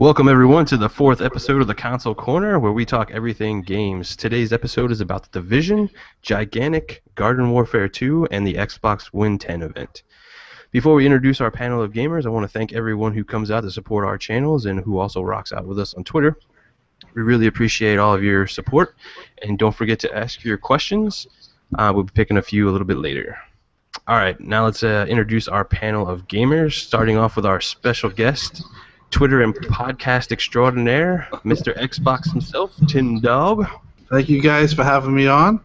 Welcome everyone to the fourth episode of the Console Corner, where we talk everything games. Today's episode is about The Division, Gigantic, Garden Warfare 2, and the Xbox Win 10 event. Before we introduce our panel of gamers, I want to thank everyone who comes out to support our channels and who also rocks out with us on Twitter. We really appreciate all of your support, and don't forget to ask your questions. We'll be picking a few a little bit later. Alright, now let's introduce our panel of gamers, starting off with our special guest, Twitter and podcast extraordinaire, Mr. Xbox himself, TimDog. Thank you guys for having me on.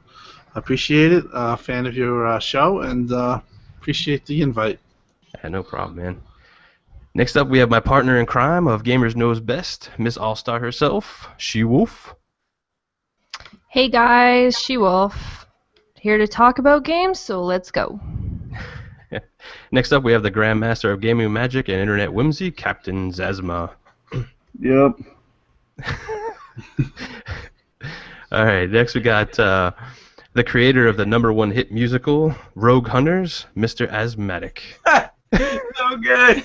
I appreciate it. Fan of your show, and appreciate the invite. Yeah, no problem, man. Next up, we have my partner in crime of Gamers Knows Best, Miss All-Star herself, SheWolf. Hey guys, SheWolf. Here to talk about games, so let's go. Next up, we have the Grandmaster of Gaming Magic and Internet Whimsy, Captain Zazz. Yep. Alright, next we got the creator of the #1 hit musical, Rogue Hunters, Mr. AsthMattic. So good.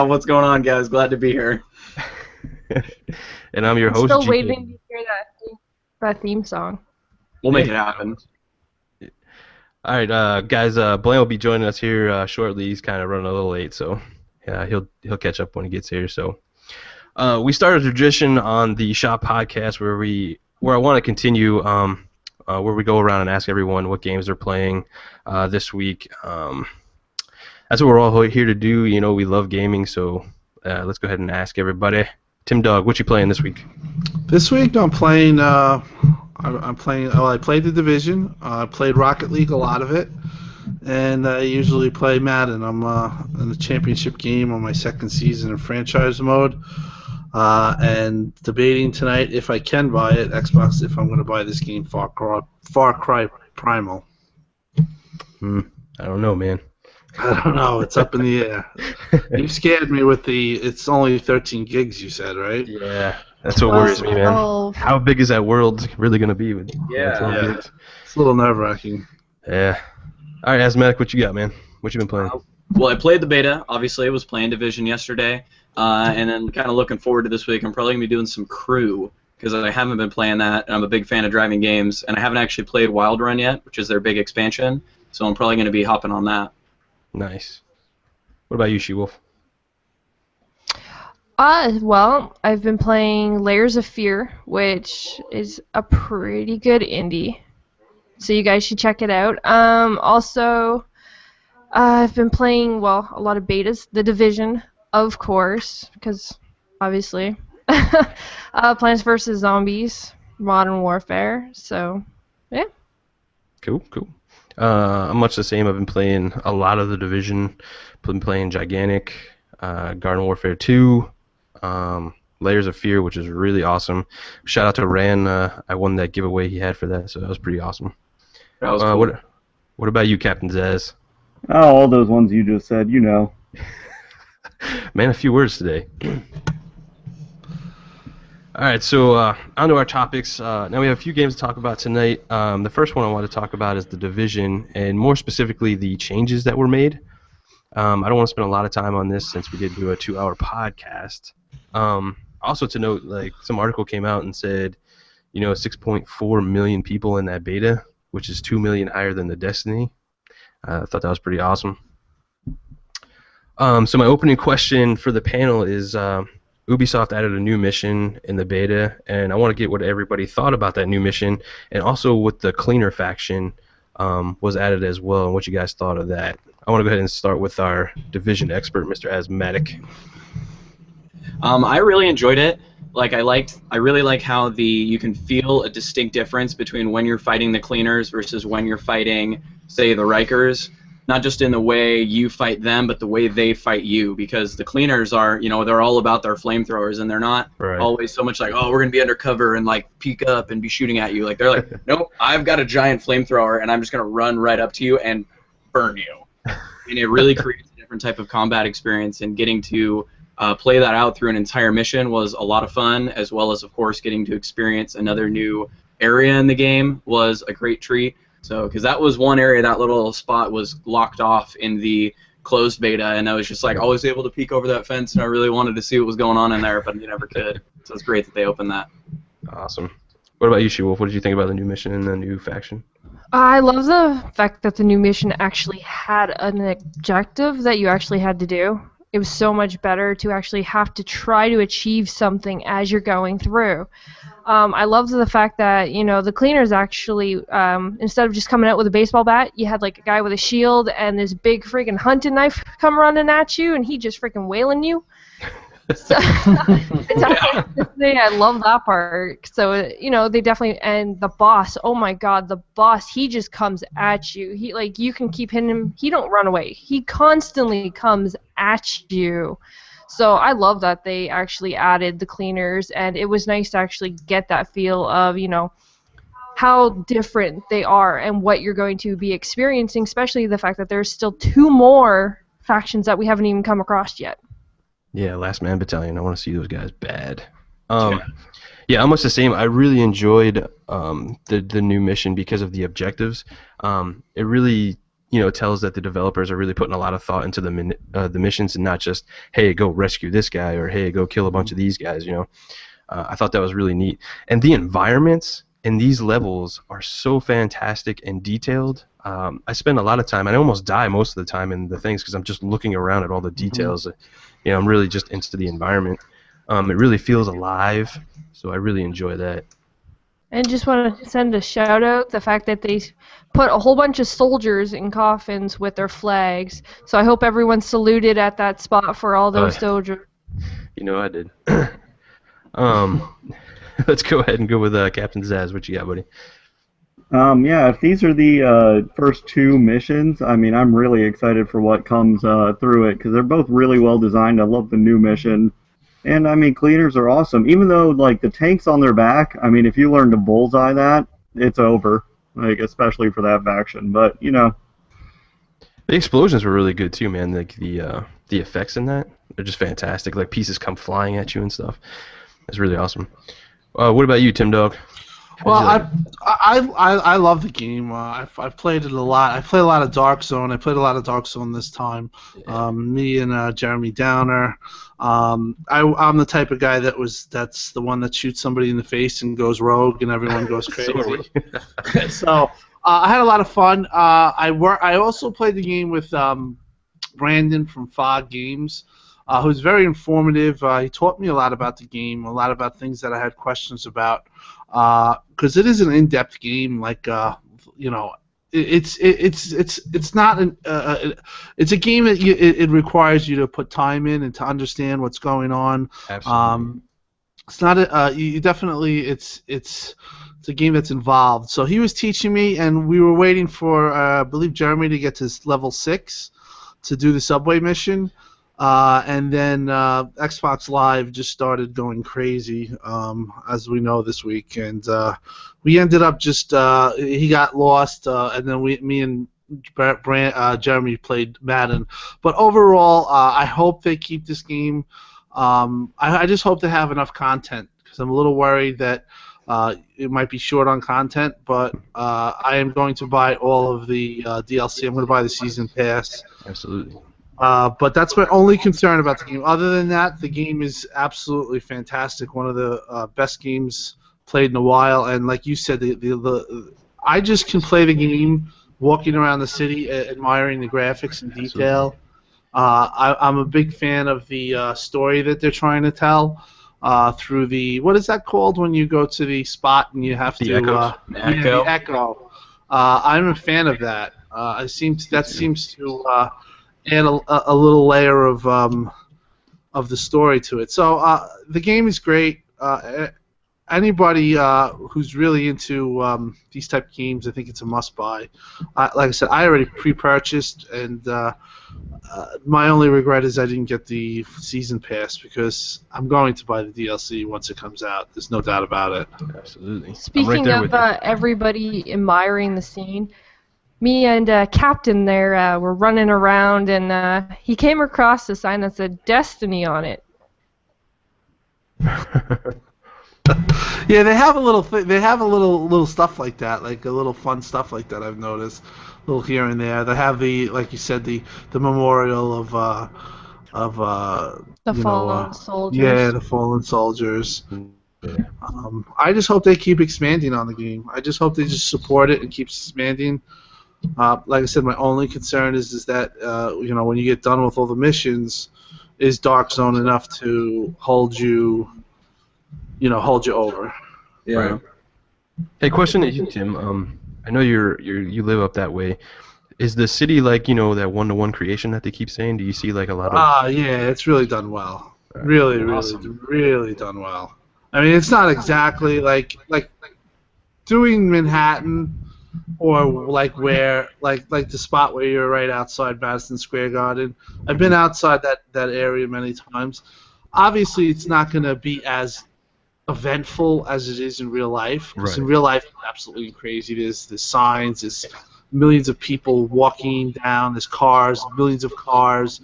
What's going on, guys? Glad to be here. And I'm your host, Still waiting to hear that theme song. We'll make it happen. Alright, guys, Blaine will be joining us here shortly. He's kind of running a little late, so yeah, he'll catch up when he gets here. So we started a tradition on the Shop podcast where I want to continue where we go around and ask everyone what games they're playing this week. That's what we're all here to do. You know, we love gaming, so let's go ahead and ask everybody. TimDog, what you playing this week? This week I'm playing. I played The Division. I played Rocket League, a lot of it, and I usually play Madden. I'm in the championship game on my second season in franchise mode, and debating tonight if I can buy it, Xbox, if I'm going to buy this game, Far Cry Primal. I don't know, man. I don't know. It's up in the air. You scared me with it's only 13 gigs, you said, right? Yeah, that's what worries me, man. How big is that world really going to be? Yeah. It's a little nerve-wracking. Yeah. All right, AsthMattic, what you got, man? What you been playing? Well, I played the beta. Obviously, I was playing Division yesterday, and then kind of looking forward to this week. I'm probably going to be doing some Crew, because I haven't been playing that, and I'm a big fan of driving games, and I haven't actually played Wild Run yet, which is their big expansion, so I'm probably going to be hopping on that. Nice. What about you, SheWolf? Well, I've been playing Layers of Fear, which is a pretty good indie, so you guys should check it out. Also, I've been playing, well, a lot of betas. The Division, of course, because obviously. Plants vs. Zombies, Modern Warfare, so, yeah. Cool. I'm much the same. I've been playing a lot of The Division. Been playing Gigantic, Garden Warfare 2, Layers of Fear, which is really awesome. Shout out to Ran. I won that giveaway he had for that, so that was pretty awesome. That was cool. What about you, Captain Zazz? Oh, all those ones you just said, you know. Man, a few words today. Alright, so on to our topics. Now we have a few games to talk about tonight. The first one I want to talk about is The Division, and more specifically the changes that were made. I don't want to spend a lot of time on this since we did do a 2-hour podcast. Also to note, like, some article came out and said, 6.4 million people in that beta, which is 2 million higher than the Destiny. I thought that was pretty awesome. So my opening question for the panel is... Ubisoft added a new mission in the beta, and I want to get what everybody thought about that new mission, and also what the cleaner faction was added as well, and what you guys thought of that. I want to go ahead and start with our Division expert, Mr. AsthMattic. I really enjoyed it. I really like how you can feel a distinct difference between when you're fighting the cleaners versus when you're fighting, say, the Rikers. Not just in the way you fight them, but the way they fight you, because the cleaners are, they're all about their flamethrowers, and they're not always so much like, oh, we're going to be undercover and, like, peek up and be shooting at you. Like, they're like, nope, I've got a giant flamethrower, and I'm just going to run right up to you and burn you. And it really creates a different type of combat experience, and getting to play that out through an entire mission was a lot of fun, as well as, of course, getting to experience another new area in the game was a great treat. So, because that was one area, that little spot was locked off in the closed beta, and I was just like always able to peek over that fence, and I really wanted to see what was going on in there, but you never could. So it's great that they opened that. Awesome. What about you, SheWolf? What did you think about the new mission and the new faction? I love the fact that the new mission actually had an objective that you actually had to do. It was so much better to actually have to try to achieve something as you're going through. I love the fact that, the cleaners actually, instead of just coming out with a baseball bat, you had like a guy with a shield and this big freaking hunting knife come running at you, and he just freaking wailing you. So, I love that part. So, they definitely, and the boss, oh my god, the boss, he just comes at you. You can keep hitting him. He don't run away. He constantly comes at you. So I love that they actually added the cleaners, and it was nice to actually get that feel of, how different they are and what you're going to be experiencing, especially the fact that there's still 2 more factions that we haven't even come across yet. Yeah, Last Man Battalion. I want to see those guys bad. Yeah, almost the same. I really enjoyed the new mission because of the objectives. It really, tells that the developers are really putting a lot of thought into the missions, and not just, hey, go rescue this guy, or hey, go kill a bunch of these guys. I thought that was really neat. And the environments in these levels are so fantastic and detailed. I spend a lot of time, and I almost die most of the time in the things because I'm just looking around at all the details. I'm really just into the environment. It really feels alive, so I really enjoy that. And just want to send a shout out the fact that they put a whole bunch of soldiers in coffins with their flags. So I hope everyone saluted at that spot for all those soldiers. I did. Let's go ahead and go with Captain Zazz. What you got, buddy? Yeah, if these are the first 2 missions, I mean, I'm really excited for what comes through it, because they're both really well designed. I love the new mission. And, I mean, cleaners are awesome. Even though, the tank's on their back, I mean, if you learn to bullseye that, it's over, especially for that faction. But, The explosions were really good, too, man. The effects in that, they're just fantastic. Like, pieces come flying at you and stuff. It's really awesome. What about you, TimDog? Well, I love the game. I've played it a lot. I played a lot of Dark Zone. I played a lot of Dark Zone this time. Yeah. Me and Jeremy Downer. I'm the type of guy that's the one that shoots somebody in the face and goes rogue, and everyone goes crazy. So I had a lot of fun. I also played the game with Brandon from Fog Games. Who's very informative. He taught me a lot about the game, a lot about things that I had questions about. Because it is an in-depth game. It's not an. It's a game that it requires you to put time in and to understand what's going on. Absolutely. It's not you definitely. It's a game that's involved. So he was teaching me, and we were waiting for I believe Jeremy to get to level 6 to do the subway mission. And then Xbox Live just started going crazy, as we know this week, and we ended up just he got lost, and then me and Jeremy played Madden. But overall, I hope they keep this game. I just hope they have enough content, because I'm a little worried that it might be short on content. But I am going to buy all of the DLC. I'm going to buy the season pass. Absolutely. But that's my only concern about the game. Other than that, the game is absolutely fantastic. One of the best games played in a while. And like you said, I just can play the game walking around the city, admiring the graphics and detail. I'm a big fan of the story that they're trying to tell through the, what is that called when you go to the spot and you have the to echoes. the echo. I'm a fan of that. That seems to add a little layer of the story to it. So the game is great. Anybody who's really into these type of games, I think it's a must-buy. Like I said, I already pre-purchased, and my only regret is I didn't get the season pass, because I'm going to buy the DLC once it comes out. There's no doubt about it. Absolutely. Speaking of everybody admiring the scene, me and Captain there were running around, and he came across a sign that said Destiny on it. Yeah, they have a little stuff like that, like a little fun stuff like that. I've noticed. little here and there. They have the, like you said, the memorial of The you know, fallen yeah, soldiers. the fallen soldiers. Yeah. I just hope they keep expanding on the game. I just hope they just support it and keep expanding. Like I said, my only concern is that when you get done with all the missions, is Dark Zone enough to hold you over? Yeah. Right. Hey, question to you, Tim. I know you live up that way. Is the city like that one-to-one creation that they keep saying? Do you see like a lot of? Yeah, it's really done well. Really, Awesome. really done well. I mean, it's not exactly like doing Manhattan or like where like the spot where you're right outside Madison Square Garden. I've been outside that area many times. Obviously, it's not going to be as eventful as it is in real life, because in Right. real life it's absolutely crazy. There's signs, there's millions of people walking down, there's cars, millions of cars.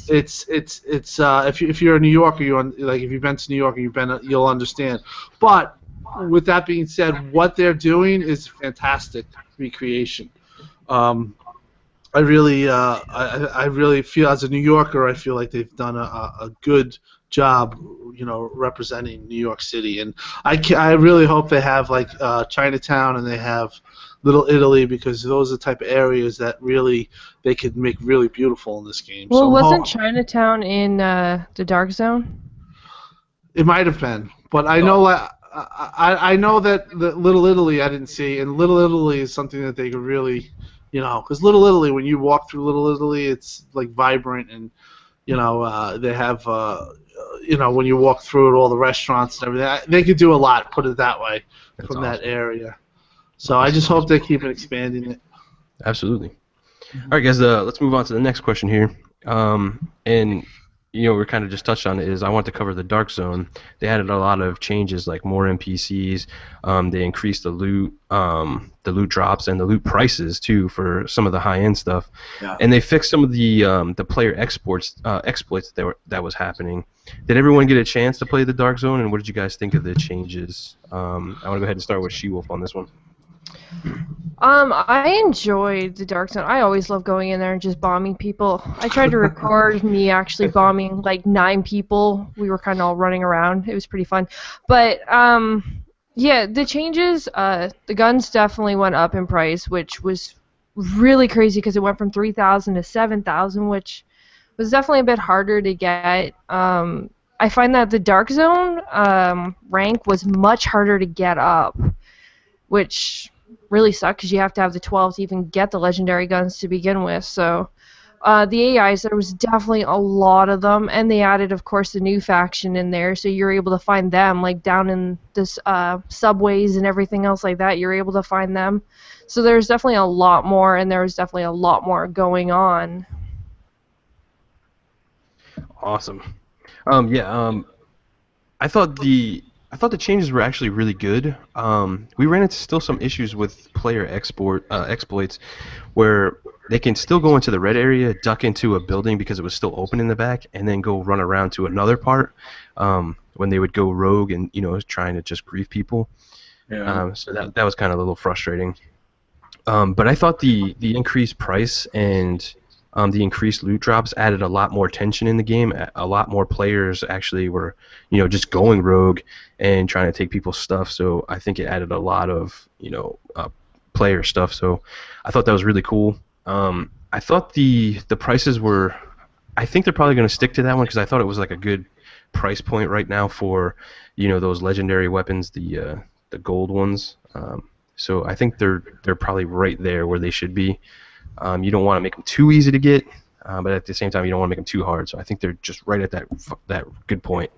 It's if you're a New Yorker, if you've been to New York and you'll understand. But with that being said, what they're doing is fantastic recreation. Um, I really feel, as a New Yorker, I feel like they've done a good job, representing New York City, and I really hope they have like Chinatown and they have Little Italy, because those are the type of areas that really they could make really beautiful in this game. Well, So wasn't Chinatown in the Dark Zone? it might have been, but I know I know that the Little Italy I didn't see, and Little Italy is something that they could really, because Little Italy, when you walk through Little Italy, it's like vibrant, and they have when you walk through it, all the restaurants and everything. They could do a lot, put it that way, That's from awesome. that area. So I just hope they keep expanding it. Absolutely. All right, guys. Let's move on to the next question here. And we're kind of just touched on it. Is I want to cover the Dark Zone. They added a lot of changes, like more NPCs. They increased the loot drops, and the loot prices too for some of the high-end stuff. Yeah. And they fixed some of the player exploits that was happening. Did everyone get a chance to play the Dark Zone? And what did you guys think of the changes? I want to go ahead and start with SheWolf on this one. I enjoyed the Dark Zone. I always love going in there and just bombing people. I tried to record me actually bombing like 9 people. We were kind of all running around. It was pretty fun. But yeah, the changes, the guns definitely went up in price, which was really crazy because it went from 3,000 to 7,000, which was definitely a bit harder to get. I find that the Dark Zone rank was much harder to get up, which really suck because you have to have the 12 to even get the legendary guns to begin with. So the AIs, there was definitely a lot of them, and they added, of course, the new faction in there, so you're able to find them like down in this subways and everything else like that. You're able to find them. So there's definitely a lot more, and there was definitely a lot more going on. Awesome. I thought the changes were actually really good. We ran into still some issues with player exploits, where they can still go into the red area, duck into a building because it was still open in the back, and then go run around to another part when they would go rogue and trying to just grief people. Yeah. So that was kind of a little frustrating. But I thought the increased price and the increased loot drops added a lot more tension in the game. A lot more players actually were, just going rogue and trying to take people's stuff. So I think it added a lot of, player stuff. So I thought that was really cool. I thought the prices were. I think they're probably going to stick to that one because I thought it was like a good price point right now for, those legendary weapons, the gold ones. So I think they're probably right there where they should be. You don't want to make them too easy to get, but at the same time, you don't want to make them too hard. So I think they're just right at that good point.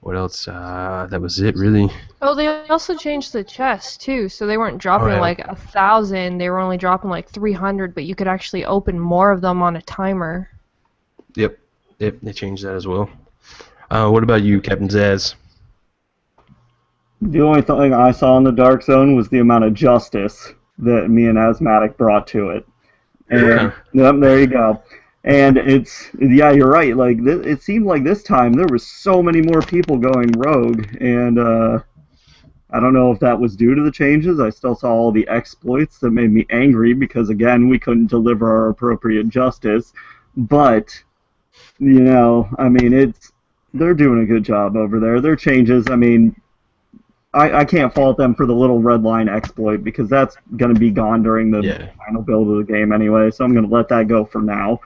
What else? That was it, really. Oh, they also changed the chests too, so they weren't dropping like 1,000. They were only dropping like 300, but you could actually open more of them on a timer. Yep, they changed that as well. What about you, Captain Zazz? The only thing I saw in the Dark Zone was the amount of justice that me and AsthMattic brought to it. And yep, there you go. And yeah, you're right. Like it seemed like this time there was so many more people going rogue, and I don't know if that was due to the changes. I still saw all the exploits that made me angry because, again, we couldn't deliver our appropriate justice. But, you know, I mean, they're doing a good job over there. Their changes, I mean, I can't fault them for the little red line exploit because that's going to be gone during the final build of the game anyway, so I'm going to let that go for now.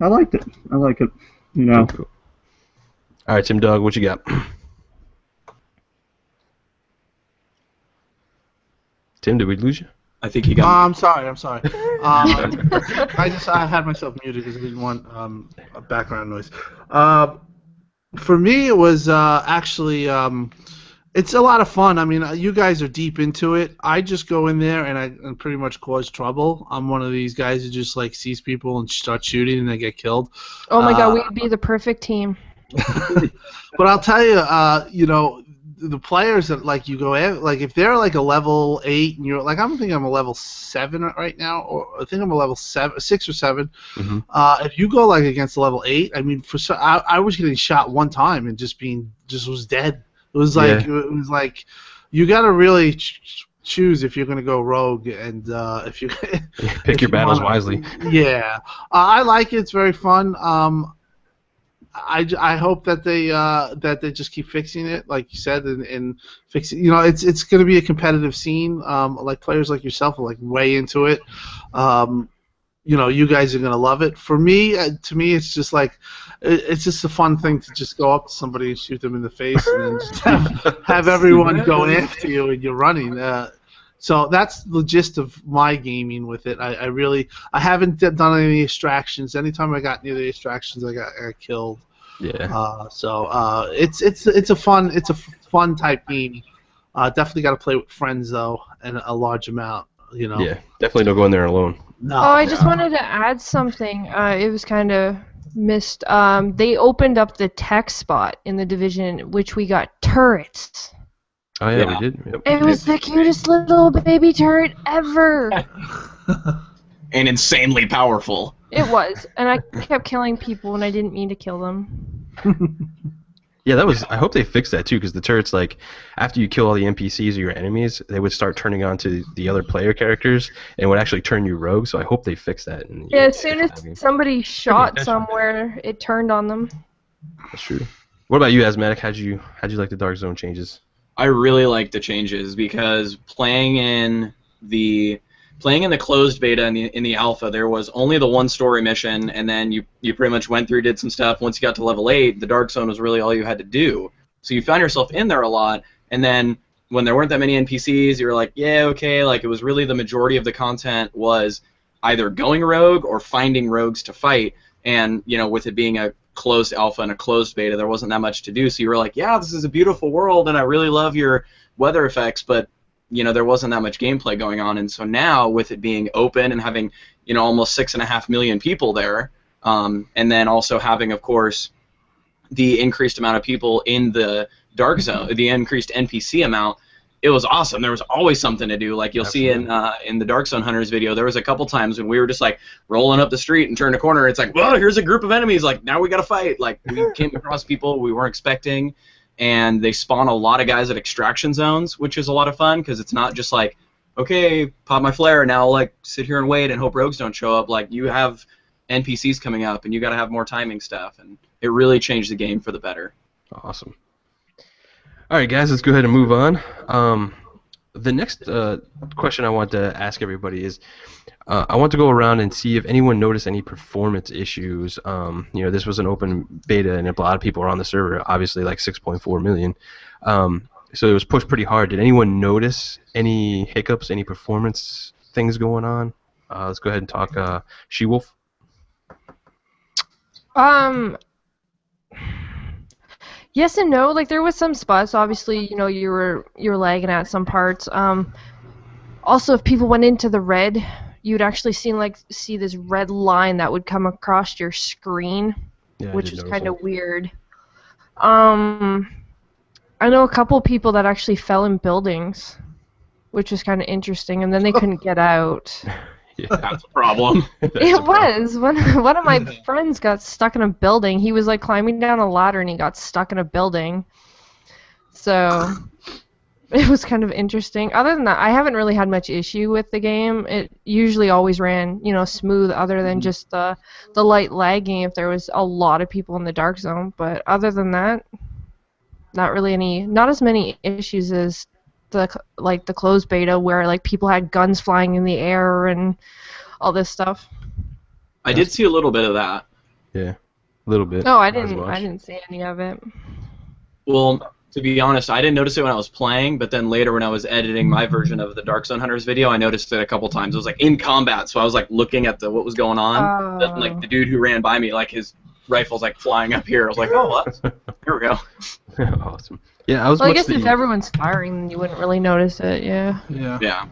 I liked it. I like it, you know. Cool. All right, TimDog, what you got? Tim, did we lose you? I think he got. I'm sorry. I had myself muted because I didn't want a background noise. For me, it was actually it's a lot of fun. I mean, you guys are deep into it. I just go in there and I pretty much cause trouble. I'm one of these guys who just like sees people and starts shooting and they get killed. Oh my god, we'd be the perfect team. But I'll tell you, you know, the players that like you go in, like if they're like a level 8 and you're like, I'm thinking I'm a level 7 right now, or I think I'm a level 6 or 7. Mm-hmm. If you go like against a level 8, I mean, I was getting shot one time and just was dead. It was like you got to really choose if you're going to go rogue and if you pick your battles wisely. Yeah, I like it. It's very fun. I hope that they just keep fixing it, like you said, and fixing. You know, it's going to be a competitive scene. Like players like yourself are like way into it. You know, you guys are going to love it. For me, to me, it's just like it's just a fun thing to just go up to somebody and shoot them in the face, and then just have everyone go after you and you're running. So that's the gist of my gaming with it. I haven't done any extractions. Anytime I got near the extractions, I got killed. Yeah. So it's a fun type game. Definitely got to play with friends though, and a large amount. You know. Yeah, definitely don't go in there alone. No. Oh, I just wanted to add something. It was kind of missed. They opened up the tech spot in the division, which we got turrets. Oh yeah, we did. Yep. It was the cutest little baby turret ever. And insanely powerful. It was, and I kept killing people when I didn't mean to kill them. Yeah, that was. I hope they fix that too, because the turrets, like, after you kill all the NPCs or your enemies, they would start turning on to the other player characters and would actually turn you rogue. So I hope they fix that. Yeah, as soon as somebody shot somewhere, it turned on them. That's true. What about you, AsthMattic? How'd you like the Dark Zone changes? I really like the changes because playing in the closed beta and in the alpha, there was only the one story mission, and then you pretty much went through, did some stuff. Once you got to level 8, the Dark Zone was really all you had to do. So you found yourself in there a lot, and then when there weren't that many NPCs, you were like, yeah, okay. Like, it was really the majority of the content was either going rogue or finding rogues to fight, and, you know, with it being a closed alpha and a closed beta, there wasn't that much to do. So you were like, yeah, this is a beautiful world, and I really love your weather effects, but you know, there wasn't that much gameplay going on. And so now, with it being open and having, you know, almost 6.5 million people there, and then also having, of course, the increased amount of people in the Dark Zone, the increased NPC amount, it was awesome. There was always something to do. Like you'll see in the Dark Zone Hunters video, there was a couple times when we were just like rolling up the street and turned a corner. It's like, well, here's a group of enemies. Like, now we got to fight. Like, we came across people we weren't expecting. And they spawn a lot of guys at extraction zones, which is a lot of fun because it's not just like, okay, pop my flare, now I'll like sit here and wait and hope rogues don't show up. Like, you have NPCs coming up, and you got to have more timing stuff, and it really changed the game for the better. Awesome. All right, guys, let's go ahead and move on. The next question I want to ask everybody is, I want to go around and see if anyone noticed any performance issues. You know, this was an open beta, and a lot of people were on the server, obviously like 6.4 million. So it was pushed pretty hard. Did anyone notice any hiccups, any performance things going on? Let's go ahead and talk SheWolf. Yes and no. Like, there was some spots. Obviously, you know, you were lagging at some parts. Also, if people went into the red, you'd actually see this red line that would come across your screen, which is kind of weird. I know a couple people that actually fell in buildings, which was kind of interesting, and then they couldn't get out. Yeah, that's a problem. It was. One of my friends got stuck in a building. He was like climbing down a ladder and he got stuck in a building. So it was kind of interesting. Other than that, I haven't really had much issue with the game. It usually always ran, smooth, other than just the light lagging if there was a lot of people in the dark zone. But other than that, not as many issues as the closed beta where like people had guns flying in the air and all this stuff. I did see a little bit of that. Yeah, a little bit. No, I not as didn't. much. I didn't see any of it. Well, to be honest, I didn't notice it when I was playing, but then later when I was editing my version of the Dark Zone Hunters video, I noticed it a couple times. It was like in combat, so I was like looking at what was going on. Then, like the dude who ran by me, like his rifle's like flying up here. I was like, oh, what? Here we go. Awesome. Yeah, I was. Well, I much guess if everyone's firing, then you wouldn't really notice it. Yeah. Yeah. Yeah.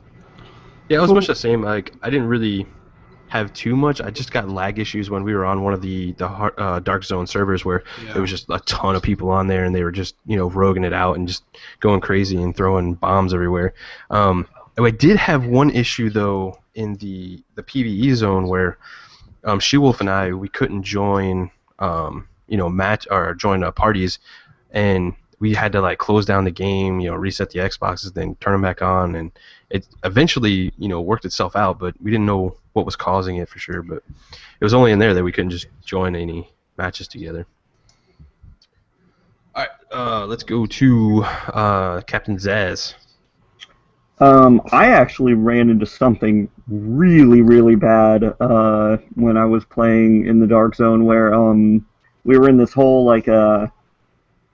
Yeah, I was much the same. Like, I didn't really have too much. I just got lag issues when we were on one of the Dark Zone servers where there was just a ton of people on there and they were just roguing it out and just going crazy and throwing bombs everywhere. I did have one issue though in the PvE zone where SheWolf and I, we couldn't join match or join parties, and we had to like close down the game, reset the Xboxes, then turn them back on, and it eventually worked itself out, but we didn't know what was causing it for sure. But it was only in there that we couldn't just join any matches together. All right, let's go to Captain Zazz. I actually ran into something really, really bad when I was playing in the Dark Zone, where we were in this whole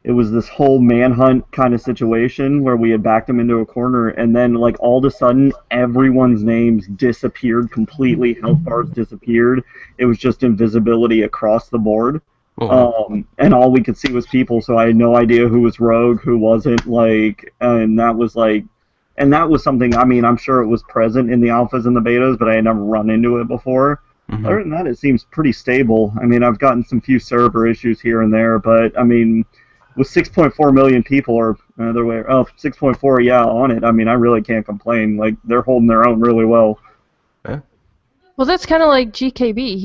it was this whole manhunt kind of situation where we had backed them into a corner, and then like all of a sudden everyone's names disappeared completely. Health bars disappeared. It was just invisibility across the board. And all we could see was people, so I had no idea who was rogue, who wasn't, and that was something, I mean, I'm sure it was present in the alphas and the betas, but I had never run into it before. Mm-hmm. Other than that, it seems pretty stable. I mean, I've gotten some few server issues here and there, but I mean, with 6.4 million people, or other way, 6.4, yeah, on it, I mean, I really can't complain. Like, they're holding their own really well. Yeah. Well, that's kind of like GKB.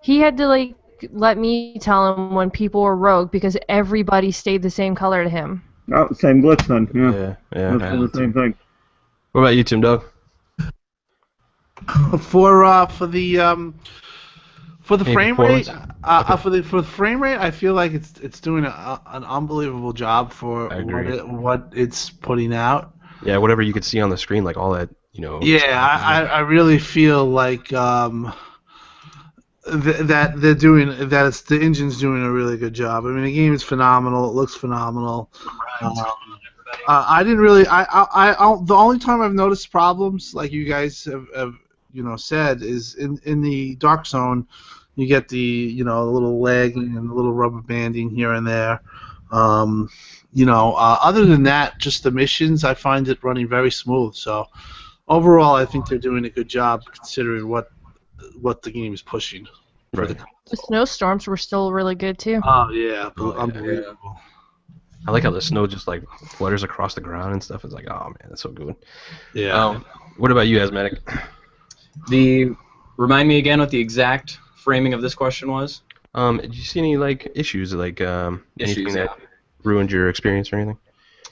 He had to, like, let me tell him when people were rogue because everybody stayed the same color to him. Oh, same glitch then. Yeah. That's the same thing. What about you, TimDog? For the Any frame rate, performance? for the frame rate, I feel like it's doing an unbelievable job for what it's putting out. Yeah, whatever you could see on the screen, like all that, Yeah, I really feel like that the engine's doing a really good job. I mean, the game is phenomenal. It looks phenomenal. I didn't really. The only time I've noticed problems, like you guys have said, is in the Dark Zone. You get the little lagging and a little rubber banding here and there. Other than that, just the missions, I find it running very smooth. So overall, I think they're doing a good job considering what the game is pushing. Right. The snowstorms were still really good too. Oh yeah, unbelievable. I like how the snow just like flutters across the ground and stuff. It's like, oh man, that's so good. Yeah. What about you, AsthMattic? Remind me again what the exact framing of this question was. Did you see any like issues, like anything that ruined your experience or anything?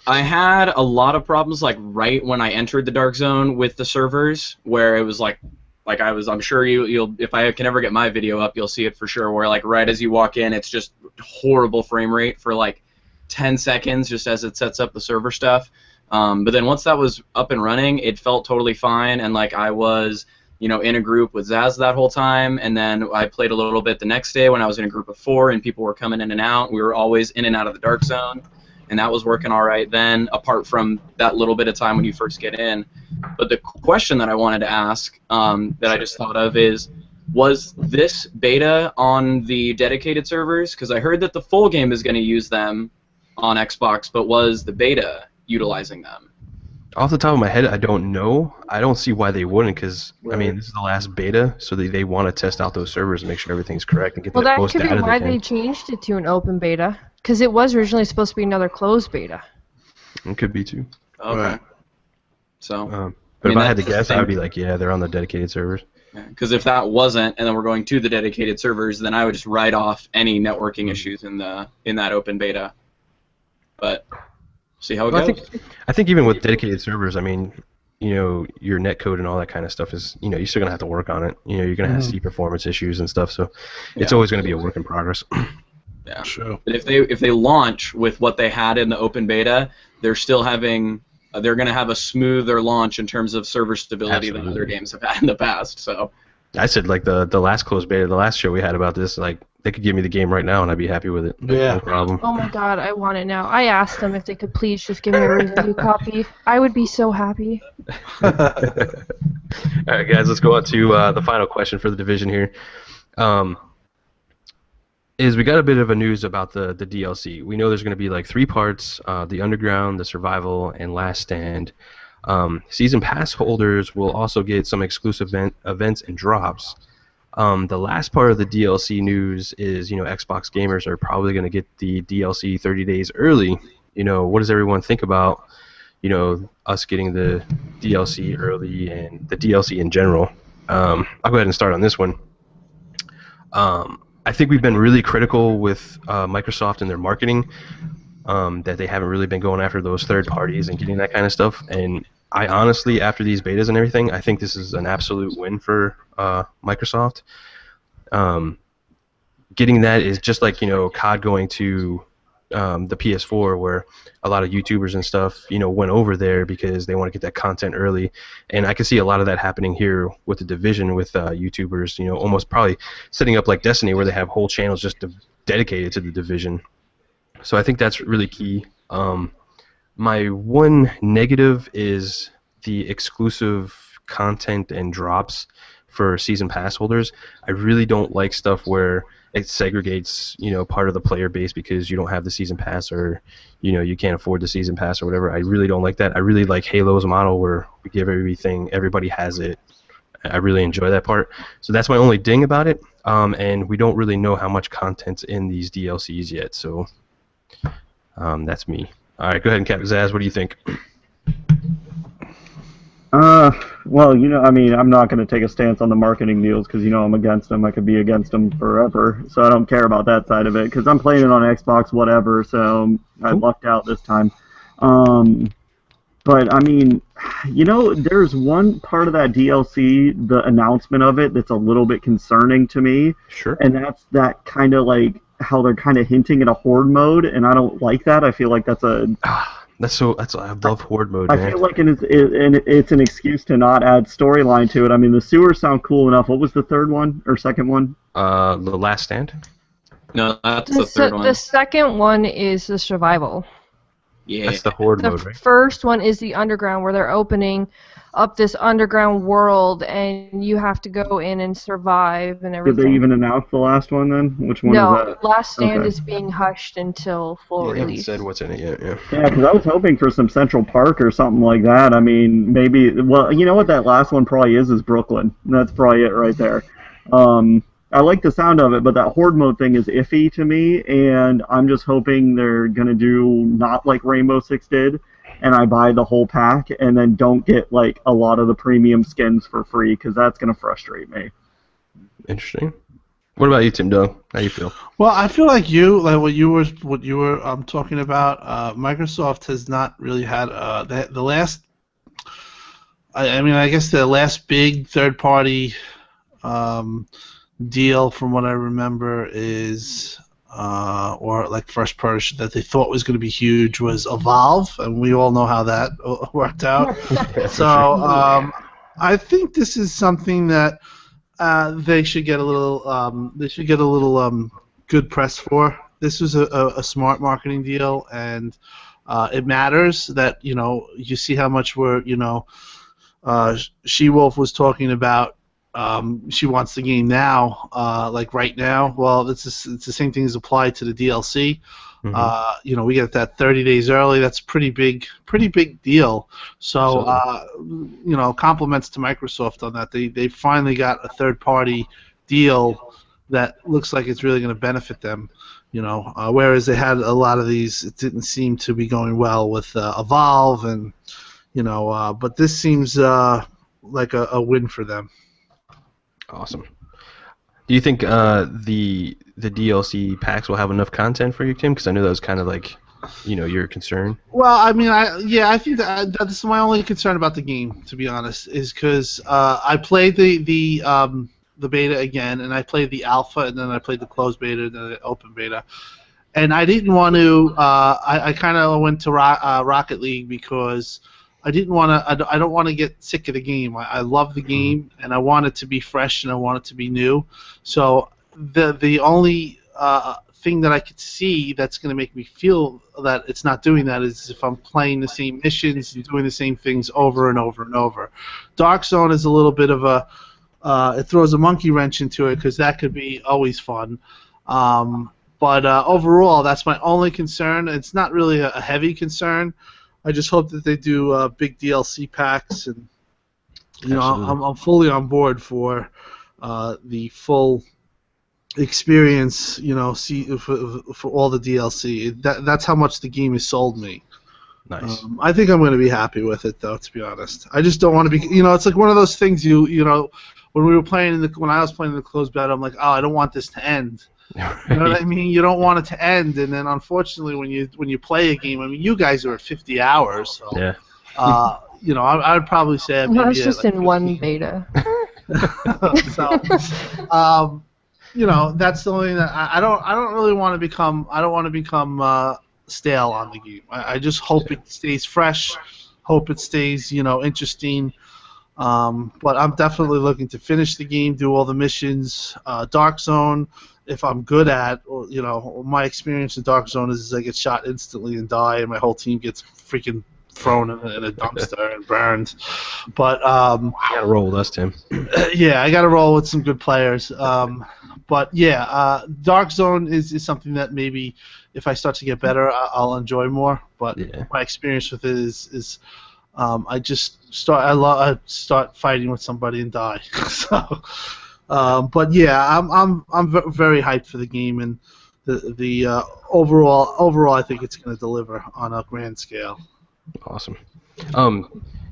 I had a lot of problems like right when I entered the Dark Zone with the servers, where it was like I'm sure you'll if I can ever get my video up, you'll see it for sure, where like right as you walk in, it's just horrible frame rate for like 10 seconds just as it sets up the server stuff. But then once that was up and running, it felt totally fine, and like I was in a group with Zazz that whole time, and then I played a little bit the next day when I was in a group of 4 and people were coming in and out. We were always in and out of the Dark Zone, and that was working all right then, apart from that little bit of time when you first get in. But the question that I wanted to ask that I just thought of is, was this beta on the dedicated servers? Because I heard that the full game is going to use them on Xbox, but was the beta utilizing them? Off the top of my head, I don't know. I don't see why they wouldn't, because I mean, this is the last beta, so they want to test out those servers and make sure everything's correct and get the most could data be why they can. they changed it to an open beta, because it was originally supposed to be another closed beta. It could be too. Okay. Right. So. But if I had to guess, I would be like, yeah, they're on the dedicated servers. Because if that wasn't, and then we're going to the dedicated servers, then I would just write off any networking issues in that open beta. But See how it Well, goes. I think even with dedicated servers, I mean, your net code and all that kind of stuff is, you're still gonna have to work on it. You're gonna have to see performance issues and stuff. So it's Yeah. always gonna be a work in progress. Yeah. True. But if they launch with what they had in the open beta, they're still having they're going to have a smoother launch in terms of server stability than other Absolutely. games have had in the past. So I said like the last closed beta, the last show we had about this, like they could give me the game right now and I'd be happy with it. Yeah. No problem. Oh my god, I want it now. I asked them if they could please just give me a review copy. I would be so happy. All right, guys, let's go on to the final question for the division here. Is we got a bit of a news about the DLC. We know there's going to be like 3 parts: the Underground, the Survival, and Last Stand. Season pass holders will also get some exclusive events and drops. The last part of the DLC news is, Xbox gamers are probably going to get the DLC 30 days early. What does everyone think about, us getting the DLC early and the DLC in general? I'll go ahead and start on this one. I think we've been really critical with Microsoft and their marketing, that they haven't really been going after those third parties and getting that kind of stuff. And I honestly, after these betas and everything, I think this is an absolute win for Microsoft. Getting that is just like, COD going to the PS4, where a lot of YouTubers and stuff, went over there because they want to get that content early. And I can see a lot of that happening here with the Division, with YouTubers, almost probably setting up like Destiny, where they have whole channels just dedicated to the Division. So I think that's really key. My one negative is the exclusive content and drops for season pass holders. I really don't like stuff where it segregates, part of the player base because you don't have the season pass, or, you can't afford the season pass or whatever. I really don't like that. I really like Halo's model where we give everything, everybody has it. I really enjoy that part. So that's my only ding about it. And we don't really know how much content's in these DLCs yet. So that's me. All right, go ahead and Captain Zazz, what do you think? Well, I'm not going to take a stance on the marketing deals because, I'm against them. I could be against them forever, so I don't care about that side of it because I'm playing it on Xbox, whatever, so I lucked out this time. But, there's one part of that DLC, the announcement of it, that's a little bit concerning to me. Sure. And that's that kind of like how they're kind of hinting at a horde mode, and I don't like that. I feel like that's a... I love horde mode, man. I feel like it's an excuse to not add storyline to it. I mean, the sewers sound cool enough. What was the third one or second one? The Last Stand. no, that's the third one. The second one is the Survival. Yeah. That's the horde The mode, right? first one is the Underground, where they're opening up this underground world, and you have to go in and survive and Did everything. they even announce the last one then? Which one is No, that? Last Stand Okay. is being hushed until full They haven't release. said what's in it yet. Yeah. Yeah, because I was hoping for some Central Park or something like that. I mean, maybe. Well, you know what that last one probably is Brooklyn. That's probably it right there. I like the sound of it, but that horde mode thing is iffy to me, and I'm just hoping they're gonna do not like Rainbow Six did, and I buy the whole pack and then don't get like a lot of the premium skins for free, because that's gonna frustrate me. Interesting. What about you, TimDog? How you feel? Well, I feel like what you were talking about. Microsoft has not really had the last. I guess the last big third-party deal, from what I remember, is or like first person that they thought was going to be huge was Evolve, and we all know how that worked out. So I think this is something that they should get a little good press for. This was a smart marketing deal, and it matters that you see how much SheWolf was talking about. She wants the game now, like right now. Well, it's the same thing as applied to the DLC. Mm-hmm. We get that 30 days early. That's pretty big deal. So, compliments to Microsoft on that. They finally got a third-party deal that looks like it's really going to benefit them. Whereas they had a lot of these, it didn't seem to be going well with Evolve, and but this seems like a win for them. Awesome. Do you think the DLC packs will have enough content for you, Tim? Because I know that was kind of like your concern? Well, I mean, I think that's my only concern about the game, to be honest, is because I played the beta again, and I played the alpha, and then I played the closed beta, and then the open beta, and I didn't want to. I kind of went to Rocket League because I didn't want to. I don't want to get sick of the game. I love the game, and I want it to be fresh, and I want it to be new. So the only thing that I could see that's going to make me feel that it's not doing that is if I'm playing the same missions and doing the same things over and over and over. Dark Zone is a little bit of a it throws a monkey wrench into it because that could be always fun. But overall, that's my only concern. It's not really a heavy concern. I just hope that they do big DLC packs, and I'm fully on board for the full experience. See for all the DLC. That's how much the game has sold me. Nice. I think I'm going to be happy with it, though. To be honest, I just don't want to be. It's like one of those things. When we were playing when I was playing in the closed beta, I'm like, oh, I don't want this to end. You know what I mean? You don't want it to end, and then unfortunately, when you play a game, I mean, you guys are at 50 hours. So, Yeah. I would probably say maybe That's just like in one beta. So, that's the only that I don't really want to become. I don't want to become stale on the game. I just hope it stays fresh. Hope it stays interesting. But I'm definitely looking to finish the game, do all the missions. Dark Zone, if I'm good at, or my experience in Dark Zone is I get shot instantly and die, and my whole team gets freaking thrown in a dumpster and burned. But You gotta roll with us, Tim. yeah, I got to roll with some good players. But yeah, Dark Zone is something that maybe if I start to get better, I'll enjoy more. But Yeah. my experience with it is I just start start fighting with somebody and die. So, but yeah, I'm very hyped for the game, and the overall I think it's going to deliver on a grand scale. Awesome.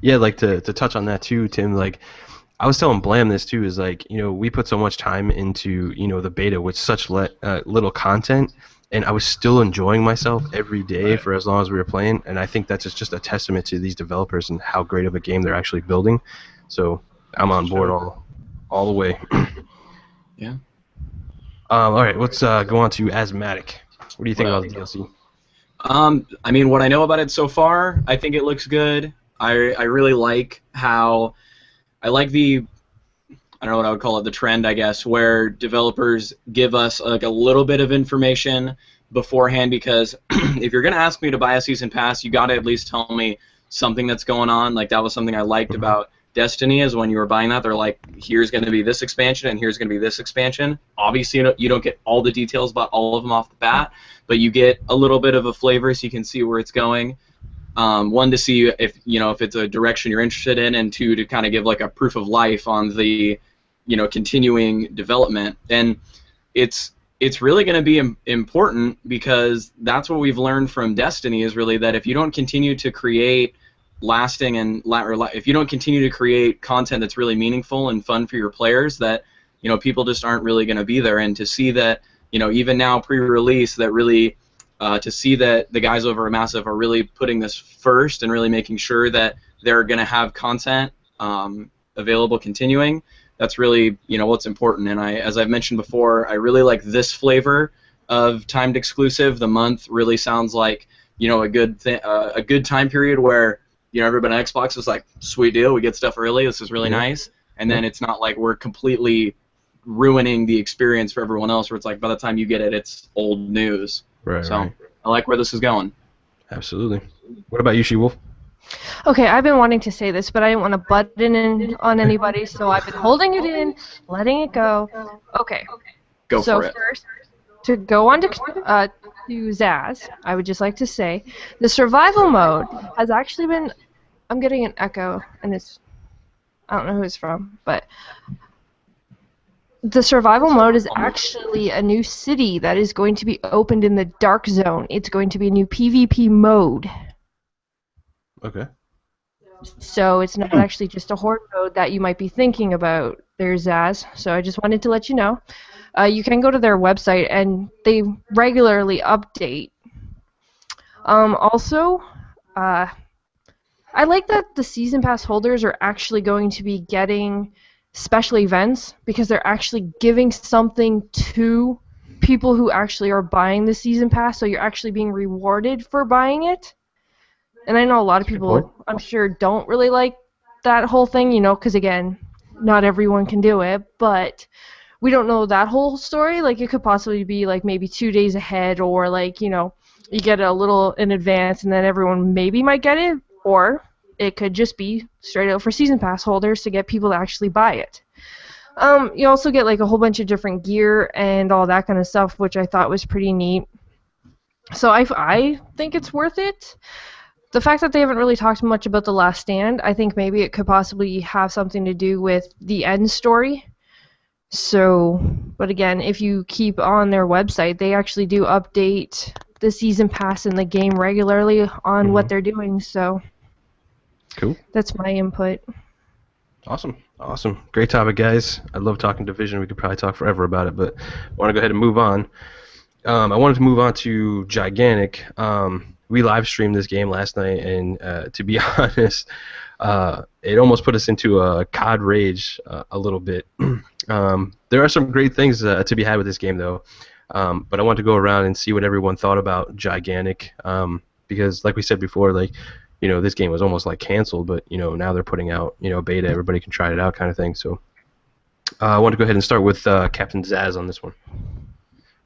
Yeah, like to touch on that too, Tim. Like, I was telling Blam this too. Is like, we put so much time into the beta with such little content, and I was still enjoying myself every day for as long as we were playing. And I think that's just a testament to these developers and how great of a game they're actually building. So I'm on board all the way. Yeah. All right, let's go on to AsthMattic. What do you think about the DLC? I mean, what I know about it so far, I think it looks good. I really like how I like I don't know what I would call it, the trend, I guess, where developers give us like a little bit of information beforehand, because if you're going to ask me to buy a season pass, you got to at least tell me something that's going on. Like, that was something I liked about Destiny, is when you were buying that, they're like, here's going to be this expansion and here's going to be this expansion. Obviously, you don't get all the details about all of them off the bat, but you get a little bit of a flavor so you can see where it's going. One, to see if it's a direction you're interested in, and two, to kind of give like a proof of life on the continuing development. And it's really going to be important, because that's what we've learned from Destiny, is really that if you don't continue to create lasting if you don't continue to create content that's really meaningful and fun for your players, that people just aren't really going to be there. And to see that even now pre-release, that really to see that the guys over at Massive are really putting this first and really making sure that they're going to have content available continuing, that's really what's important. And as I've mentioned before, I really like this flavor of timed exclusive. The month really sounds like a good time period where everybody on Xbox is like, sweet deal, we get stuff early, this is really nice. And then it's not like we're completely ruining the experience for everyone else, where it's like by the time you get it, it's old news. Right. So Right. I like where this is going. Absolutely. What about you, SheWolf? Okay, I've been wanting to say this, but I didn't want to butt in on anybody, so I've been holding it in, letting it go. Okay. Go so for it. First, to go on to Zazz, I would just like to say the survival mode has actually been. I'm getting an echo, and I don't know who it's from, but the survival mode is actually a new city that is going to be opened in the Dark Zone. It's going to be a new PvP mode. Okay. So it's not actually just a horde mode that you might be thinking about. There's Zazz. So I just wanted to let you know. You can go to their website, and they regularly update Also, I like that the season pass holders are actually going to be getting special events because they're actually giving something to people who actually are buying the season pass, so you're actually being rewarded for buying it. And I know a lot of Good point. people, I'm sure, don't really like that whole thing, because again, not everyone can do it, but we don't know that whole story. Like, it could possibly be like maybe 2 days ahead, or like, you get it a little in advance and then everyone maybe might get it, or it could just be straight out for season pass holders to get people to actually buy it. You also get like a whole bunch of different gear and all that kind of stuff, which I thought was pretty neat. So I think it's worth it. The fact that they haven't really talked much about The Last Stand, I think maybe it could possibly have something to do with the end story. So, but again, if you keep on their website, they actually do update the season pass in the game regularly on what they're doing. So, Cool. that's my input. Awesome. Great topic, guys. I love talking Division. We could probably talk forever about it, but I want to go ahead and move on. I wanted to move on to Gigantic. We live streamed this game last night, and to be honest, it almost put us into a COD rage a little bit. There are some great things to be had with this game, though. But I want to go around and see what everyone thought about Gigantic, because, like we said before, this game was almost like canceled, but now they're putting out beta. Everybody can try it out, kind of thing. So I want to go ahead and start with Captain Zazz on this one.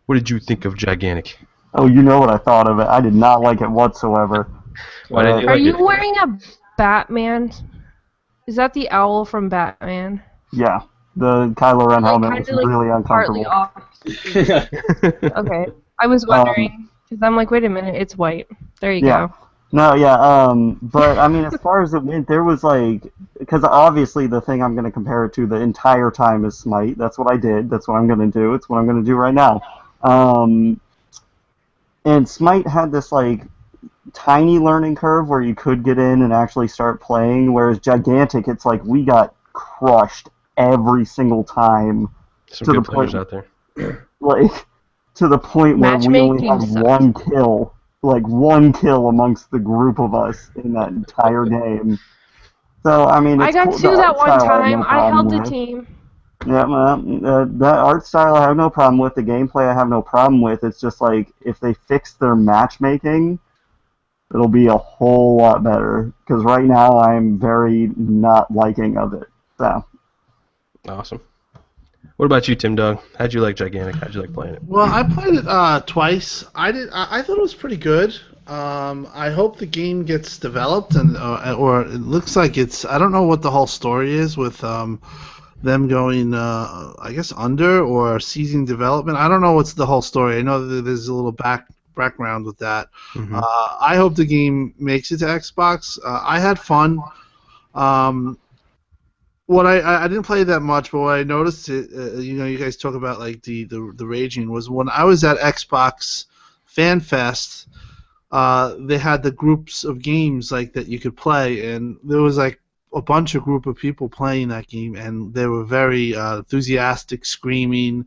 What did you think of Gigantic? Oh, you know what I thought of it. I did not like it whatsoever. Why didn't you Are like you it? wearing a Batman? Is that the owl from Batman? Yeah, the Kylo Ren helmet was kinda, really partly uncomfortable. off. Okay. I was wondering, because I'm like, wait a minute, it's white. There you Yeah. go. No, yeah, but I mean, as far as it went, there was because obviously the thing I'm going to compare it to the entire time is Smite. That's what I did. That's what I'm going to do. It's what I'm going to do right now. And Smite had this tiny learning curve where you could get in and actually start playing, whereas Gigantic, it's like we got crushed every single time. Some good players out there. To the point where we only had Matchmaking one kill. One kill amongst the group of us in that entire game. So, I mean, I it's got cool. two The that art one style I have time. no I held problem the with. team. Yeah, that art style I have no problem with. The gameplay I have no problem with. It's just if they fix their matchmaking, it'll be a whole lot better. Because right now I'm very not liking of it. So. Awesome. What about you, TimDog? How'd you like Gigantic? How'd you like playing it? Well, I played it twice. I thought it was pretty good. I hope the game gets developed, or it looks like it's. I don't know what the whole story is with them going, I guess, under or ceasing development. I don't know what's the whole story. I know that there's a little background with that. Mm-hmm. I hope the game makes it to Xbox. I had fun. What I didn't play that much, but what I noticed, you guys talk about the raging, was when I was at Xbox Fan Fest, they had the groups of games that you could play, and there was a group of people playing that game, and they were very enthusiastic, screaming,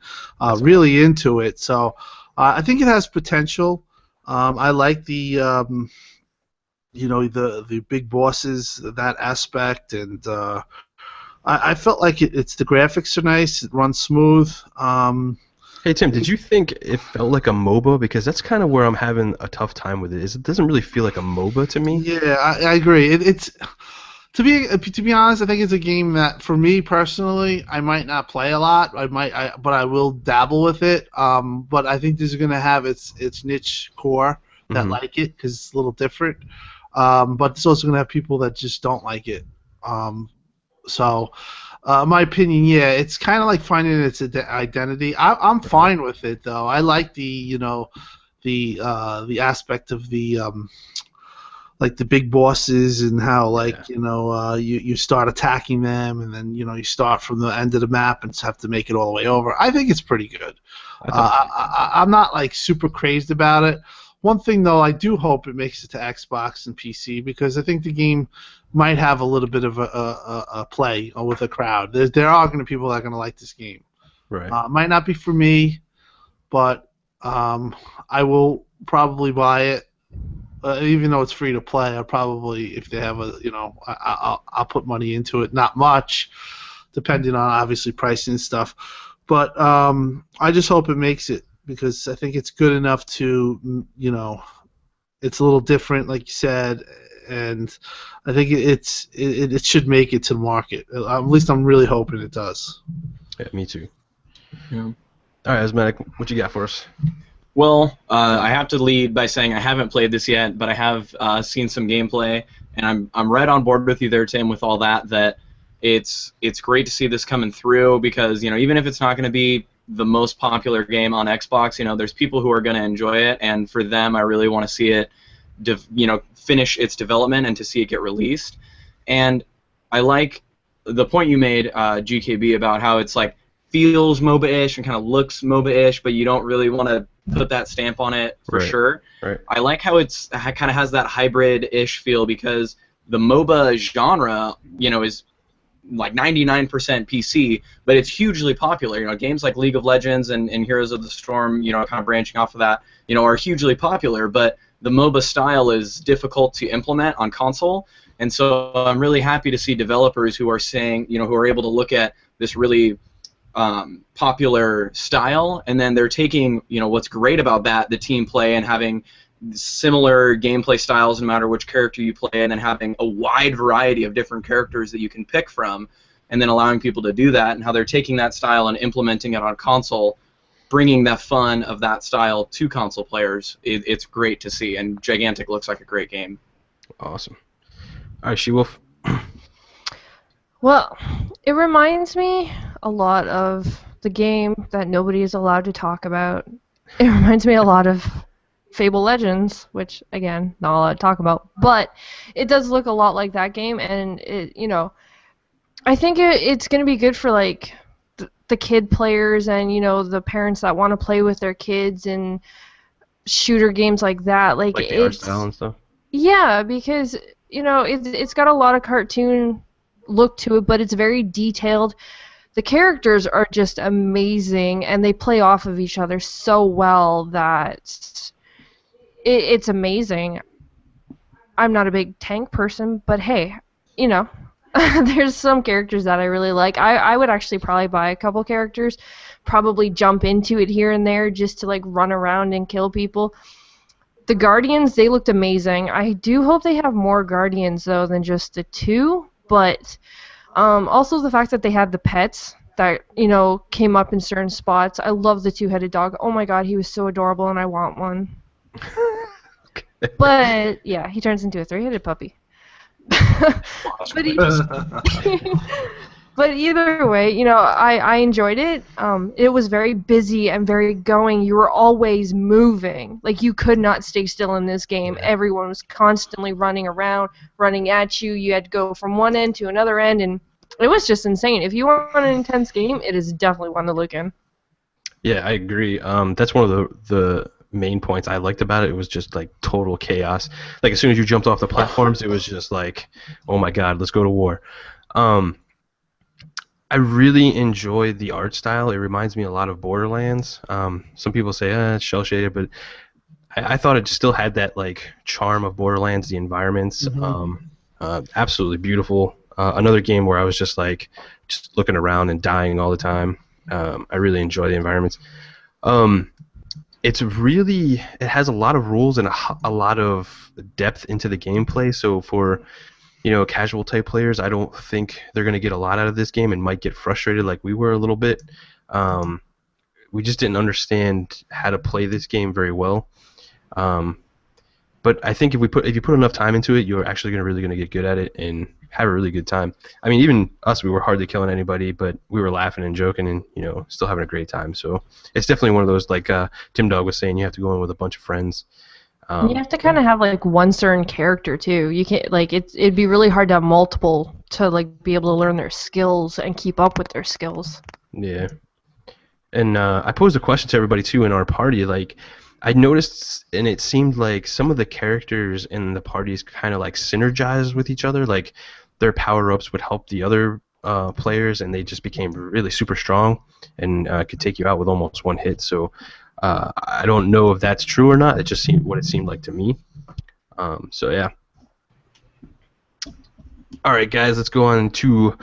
really into it. So I think it has potential. I like the the big bosses, that aspect, and I felt like it's the graphics are nice. It runs smooth. Hey Tim, did you think it felt like a MOBA? Because that's kind of where I'm having a tough time with it. It doesn't really feel like a MOBA to me. Yeah, I agree. It's to be honest, I think it's a game that for me personally, I might not play a lot. But I will dabble with it. But I think this is gonna have its niche core that like it because it's a little different. But it's also gonna have people that just don't like it. So, my opinion, yeah, it's kind of like finding its identity. I'm fine with it though. I like the the aspect of the the big bosses and how you start attacking them and then you start from the end of the map and have to make it all the way over. I think it's pretty good. I'm not super crazed about it. One thing though, I do hope it makes it to Xbox and PC because I think the game might have a little bit of a play with a crowd. There are going to be people that are going to like this game. Right. Might not be for me, but I will probably buy it. even though it's free to play, I probably, if they have a, I'll put money into it. Not much, depending on obviously pricing and stuff. But I just hope it makes it, because I think it's good enough to, it's a little different, like you said, and I think it should make it to the market. At least I'm really hoping it does. Yeah, me too. Yeah. All right, AsthMattic, what you got for us? Well, I have to lead by saying I haven't played this yet, but I have seen some gameplay, and I'm right on board with you there, Tim, with all that. That it's great to see this coming through, because even if it's not going to be the most popular game on Xbox, there's people who are going to enjoy it, and for them, I really want to see it, finish its development and to see it get released. And I like the point you made, GKB, about how it's like feels MOBA-ish and kind of looks MOBA-ish, but you don't really want to put that stamp on it for sure. Right. I like how it kind of has that hybrid-ish feel, because the MOBA genre, is like 99% PC, but it's hugely popular. Games like League of Legends and Heroes of the Storm, kind of branching off of that, are hugely popular, but the MOBA style is difficult to implement on console. And so I'm really happy to see developers who are saying, who are able to look at this really popular style, and then they're taking, what's great about that, the team play, and having similar gameplay styles no matter which character you play, and then having a wide variety of different characters that you can pick from, and then allowing people to do that, and how they're taking that style and implementing it on console, bringing that fun of that style to console players. It's great to see, and Gigantic looks like a great game. Awesome. All right, SheWolf. Well, it reminds me a lot of the game that nobody is allowed to talk about. It reminds me a lot of Fable Legends, which, again, not allowed to talk about, but it does look a lot like that game, and I think it's going to be good for, like, the kid players and, the parents that want to play with their kids and shooter games like that. Like the art style and stuff? Yeah, because, it's got a lot of cartoon look to it, but it's very detailed. The characters are just amazing, and they play off of each other so well that it's amazing. I'm not a big tank person, but hey, there's some characters that I really like. I would actually probably buy a couple characters, probably jump into it here and there just to, like, run around and kill people. The Guardians, they looked amazing. I do hope they have more Guardians, though, than just the 2. But also the fact that they had the pets that, came up in certain spots. I love the two-headed dog. Oh my god, he was so adorable, and I want one. But, yeah, he turns into a three-headed puppy. But he just... But either way, I enjoyed it. It was very busy and very going. You were always moving. Like, you could not stay still in this game. Everyone was constantly running around, running at you. You had to go from one end to another end, and it was just insane. If you want an intense game, it is definitely one to look in. Yeah, I agree. That's one of the main points I liked about it. It was just, like, total chaos. Like, as soon as you jumped off the platforms, it was just like, oh my god, let's go to war. I really enjoy the art style. It reminds me a lot of Borderlands. Some people say it's shell shaded, but I thought it still had that, like, charm of Borderlands. The environments, absolutely beautiful. Another game where I was just looking around and dying all the time. I really enjoy the environments. It has a lot of rules and a lot of depth into the gameplay. So for casual type players, I don't think they're going to get a lot out of this game and might get frustrated like we were a little bit. We just didn't understand how to play this game very well. But I think if you put enough time into it, you're actually really going to get good at it and have a really good time. I mean, even us, we were hardly killing anybody, but we were laughing and joking and still having a great time. So it's definitely one of those, like TimDog was saying, you have to go in with a bunch of friends. You have to kind of have, like, one certain character too. You can't, like, it'd be really hard to have multiple to, like, be able to learn their skills and keep up with their skills. Yeah. And I posed a question to everybody too in our party. Like, I noticed, and it seemed like some of the characters in the parties kind of, like, synergized with each other. Like, their power-ups would help the other players, and they just became really super strong and could take you out with almost one hit. So I don't know if that's true or not. It just seemed what it seemed like to me. So yeah. All right, guys, let's go on to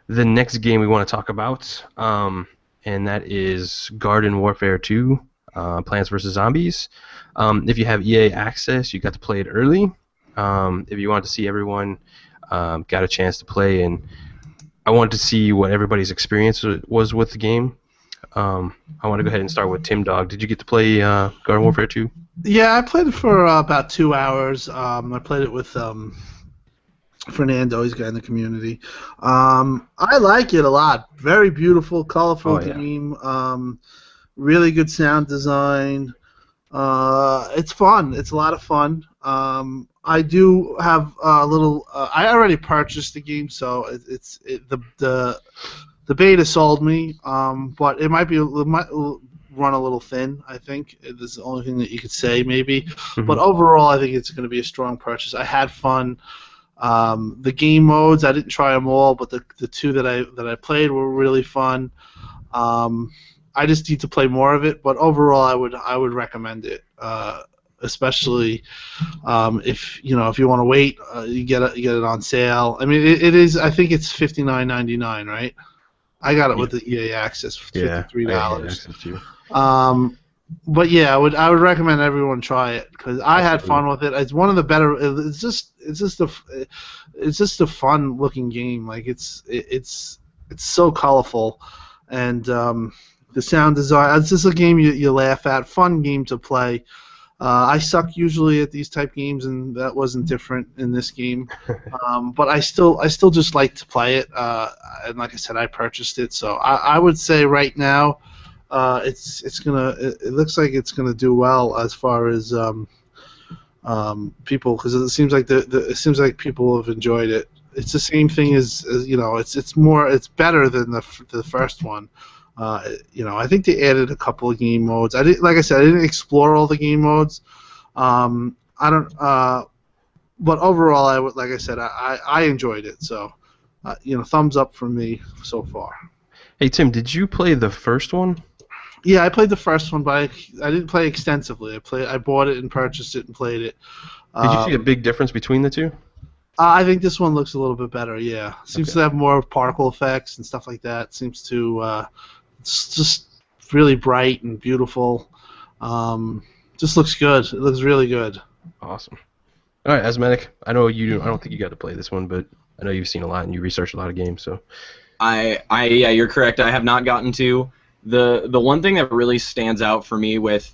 the next game we want to talk about, and that is Garden Warfare 2, Plants vs. Zombies. If you have EA access, you got to play it early. If you want to see everyone got a chance to play, and I wanted to see what everybody's experience was with the game. I want to go ahead and start with TimDog. Did you get to play Garden Warfare 2? Yeah, I played it for about 2 hours. I played it with Fernando, he's a guy in the community. I like it a lot. Very beautiful, colorful game. Really good sound design. It's fun. It's a lot of fun. I do have a little. I already purchased the game, so the beta sold me. But it might run a little thin. I think this is the only thing that you could say, maybe. Mm-hmm. But overall, I think it's going to be a strong purchase. I had fun. The game modes, I didn't try them all, but the two that I played were really fun. I just need to play more of it, but overall, I would recommend it, especially if you want to wait. You get it on sale. I mean, it is. I think it's $59.99, right? I got it with the EA Access for $53. But yeah, I would recommend everyone try it because I had fun with it. It's one of the better. It's just a fun looking game. Like it's so colorful, and the sound design. It's just a game you laugh at. Fun game to play. I suck usually at these type games, and that wasn't different in this game. But I still just like to play it. And like I said, I purchased it, so I would say right now. It looks like it's gonna do well as far as people, because it seems like people have enjoyed it. It's the same thing as it's better than the first one. I think they added a couple of game modes. I didn't explore all the game modes. I don't. But overall, I enjoyed it. So, thumbs up from me so far. Hey Tim, did you play the first one? Yeah, I played the first one, but I didn't play extensively. I bought it and purchased it and played it. Did you see a big difference between the two? I think this one looks a little bit better. Yeah, seems to have more particle effects and stuff like that. Seems to it's just really bright and beautiful. Just looks good. It looks really good. Awesome. All right, AsthMattic. I know you. I don't think you got to play this one, but I know you've seen a lot and you researched a lot of games. So. Yeah, you're correct. I have not gotten to. The one thing that really stands out for me with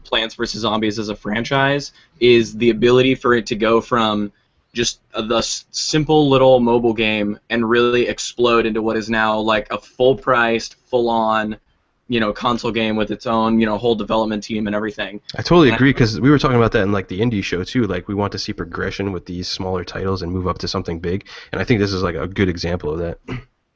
Plants vs. Zombies as a franchise is the ability for it to go from just the simple little mobile game and really explode into what is now like a full-priced, full-on, console game with its own, whole development team and everything. I totally agree, because we were talking about that in like the indie show too. Like we want to see progression with these smaller titles and move up to something big, and I think this is like a good example of that.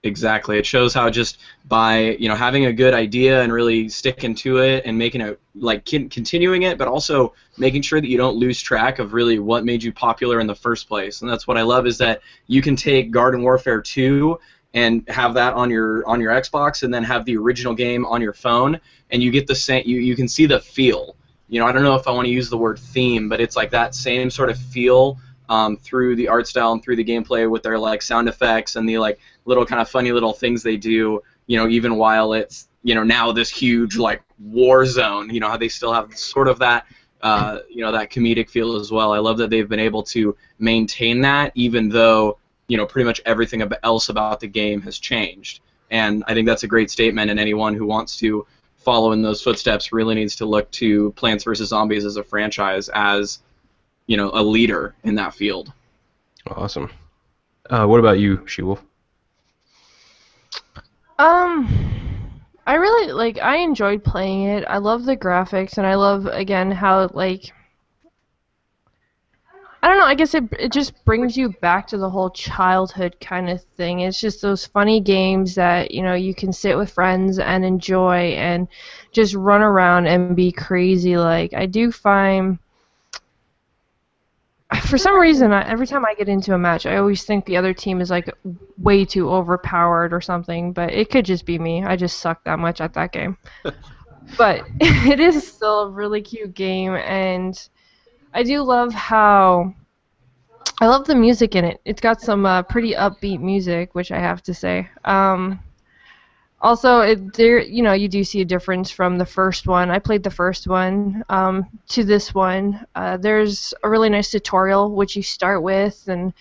Exactly. It shows how just by having a good idea and really sticking to it and making it continuing it, but also making sure that you don't lose track of really what made you popular in the first place. And that's what I love, is that you can take Garden Warfare 2 and have that on your Xbox, and then have the original game on your phone, and you get the same. You can see the feel. I don't know if I want to use the word theme, but it's like that same sort of feel. Through the art style and through the gameplay with their sound effects and the little kind of funny little things they do, even while it's now this huge war zone, how they still have sort of that that comedic feel as well. I love that they've been able to maintain that, even though pretty much everything else about the game has changed. And I think that's a great statement, and anyone who wants to follow in those footsteps really needs to look to Plants vs. Zombies as a franchise as a leader in that field. Awesome. What about you, SheWolf? I really I enjoyed playing it. I love the graphics, and I love again how I don't know, I guess it just brings you back to the whole childhood kind of thing. It's just those funny games that, you can sit with friends and enjoy and just run around and be crazy. I do find, for some reason, every time I get into a match, I always think the other team is way too overpowered or something, but it could just be me. I just suck that much at that game. But it is still a really cute game, and I do love how I love the music in it. It's got some pretty upbeat music, which I have to say. Also, you do see a difference from the first one. I played the first one to this one. There's a really nice tutorial which you start with, and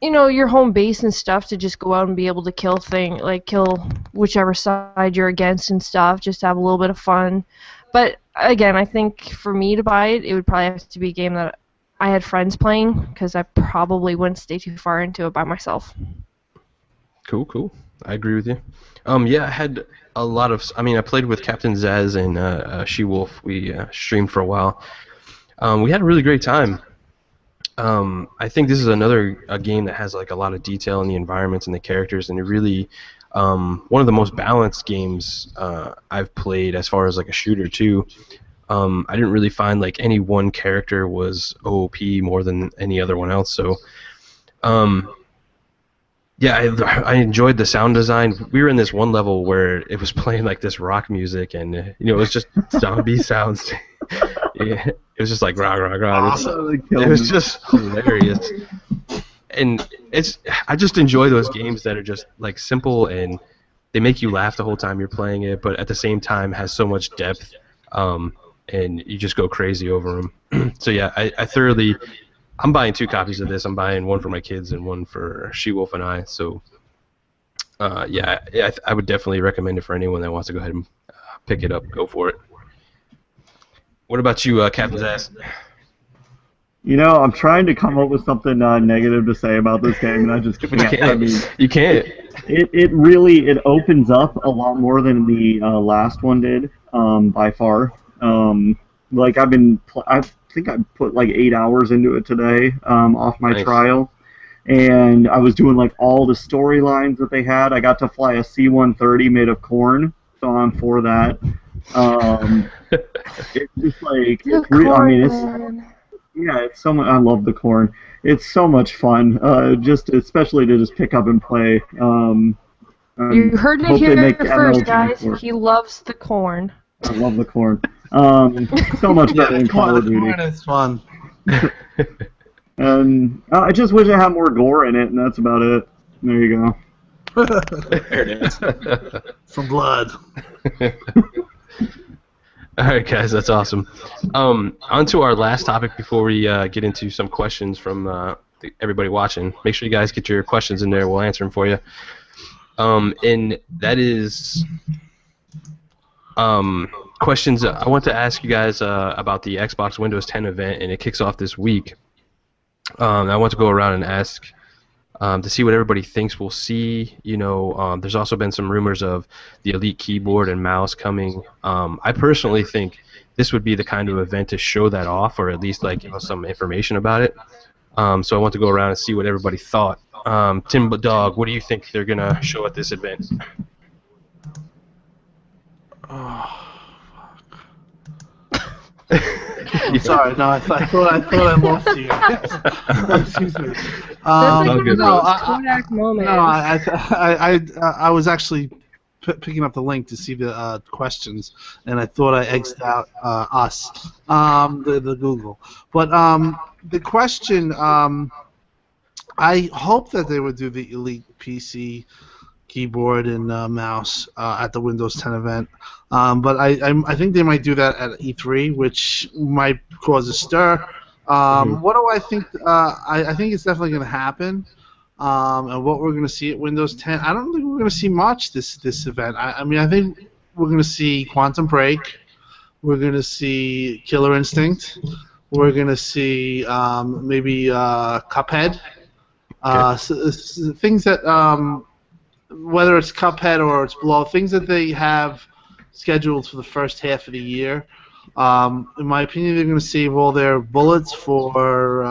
your home base and stuff to just go out and be able to kill whichever side you're against and stuff, just to have a little bit of fun. But again, I think for me to buy it, it would probably have to be a game that I had friends playing, because I probably wouldn't stay too far into it by myself. Cool. I agree with you. Yeah, I had a lot of. I mean, I played with Captain Zazz and SheWolf. We streamed for a while. We had a really great time. I think this is a game that has like a lot of detail in the environments and the characters, and it really one of the most balanced games I've played as far as like a shooter too. I didn't really find like any one character was OP more than any other one else. So, yeah, I enjoyed the sound design. We were in this one level where it was playing like this rock music, and it was just zombie sounds. Yeah, it was just like rah rah rah. It was just hilarious. And I just enjoy those games that are just like simple and they make you laugh the whole time you're playing it, but at the same time has so much depth, and you just go crazy over them. So yeah, I'm buying 2 copies of this. I'm buying one for my kids and one for SheWolf and I. So yeah, I would definitely recommend it for anyone that wants to go ahead and pick it up. Go for it. What about you, Captain's Ass? I'm trying to come up with something negative to say about this game, and I just can't. I mean, you can't. It really opens up a lot more than the last one did, by far. Like I think I put like 8 hours into it today, off my trial, and I was doing like all the storylines that they had. I got to fly a C-130 made of corn, so I'm for that. It's just like it's so much. I love the corn. It's so much fun. Especially to just pick up and play. You heard it here first, guys. He loves the corn. I love the corn. So much better than Call of Duty. Corn is fun. And I just wish I had more gore in it, and that's about it. There you go. There it is. Some blood. All right, guys, that's awesome. On to our last topic before we get into some questions from everybody watching. Make sure you guys get your questions in there. We'll answer them for you. And that is questions. I want to ask you guys about the Xbox Windows 10 event, and it kicks off this week. I want to go around and ask to see what everybody thinks we'll see. There's also been some rumors of the Elite keyboard and mouse coming. I personally think this would be the kind of event to show that off, or at least like give us some information about it. So I want to go around and see what everybody thought. TimDog, what do you think they're gonna show at this event? Oh, fuck. Sorry, no, I thought I lost you. Excuse me. That's like one of those Kodak moments. No, I was actually picking up the link to see the questions, and I thought I exited out the Google. But the question, I hope that they would do the Elite PC keyboard and mouse at the Windows 10 event. But I think they might do that at E3, which might cause a stir. What do I think? I think it's definitely going to happen. And what we're going to see at Windows 10, I don't think we're going to see much this event. I mean, I think we're going to see Quantum Break. We're going to see Killer Instinct. We're going to see maybe Cuphead. Things that, whether it's Cuphead or it's below, things that they have scheduled for the first half of the year. In my opinion, they're going to save all their bullets for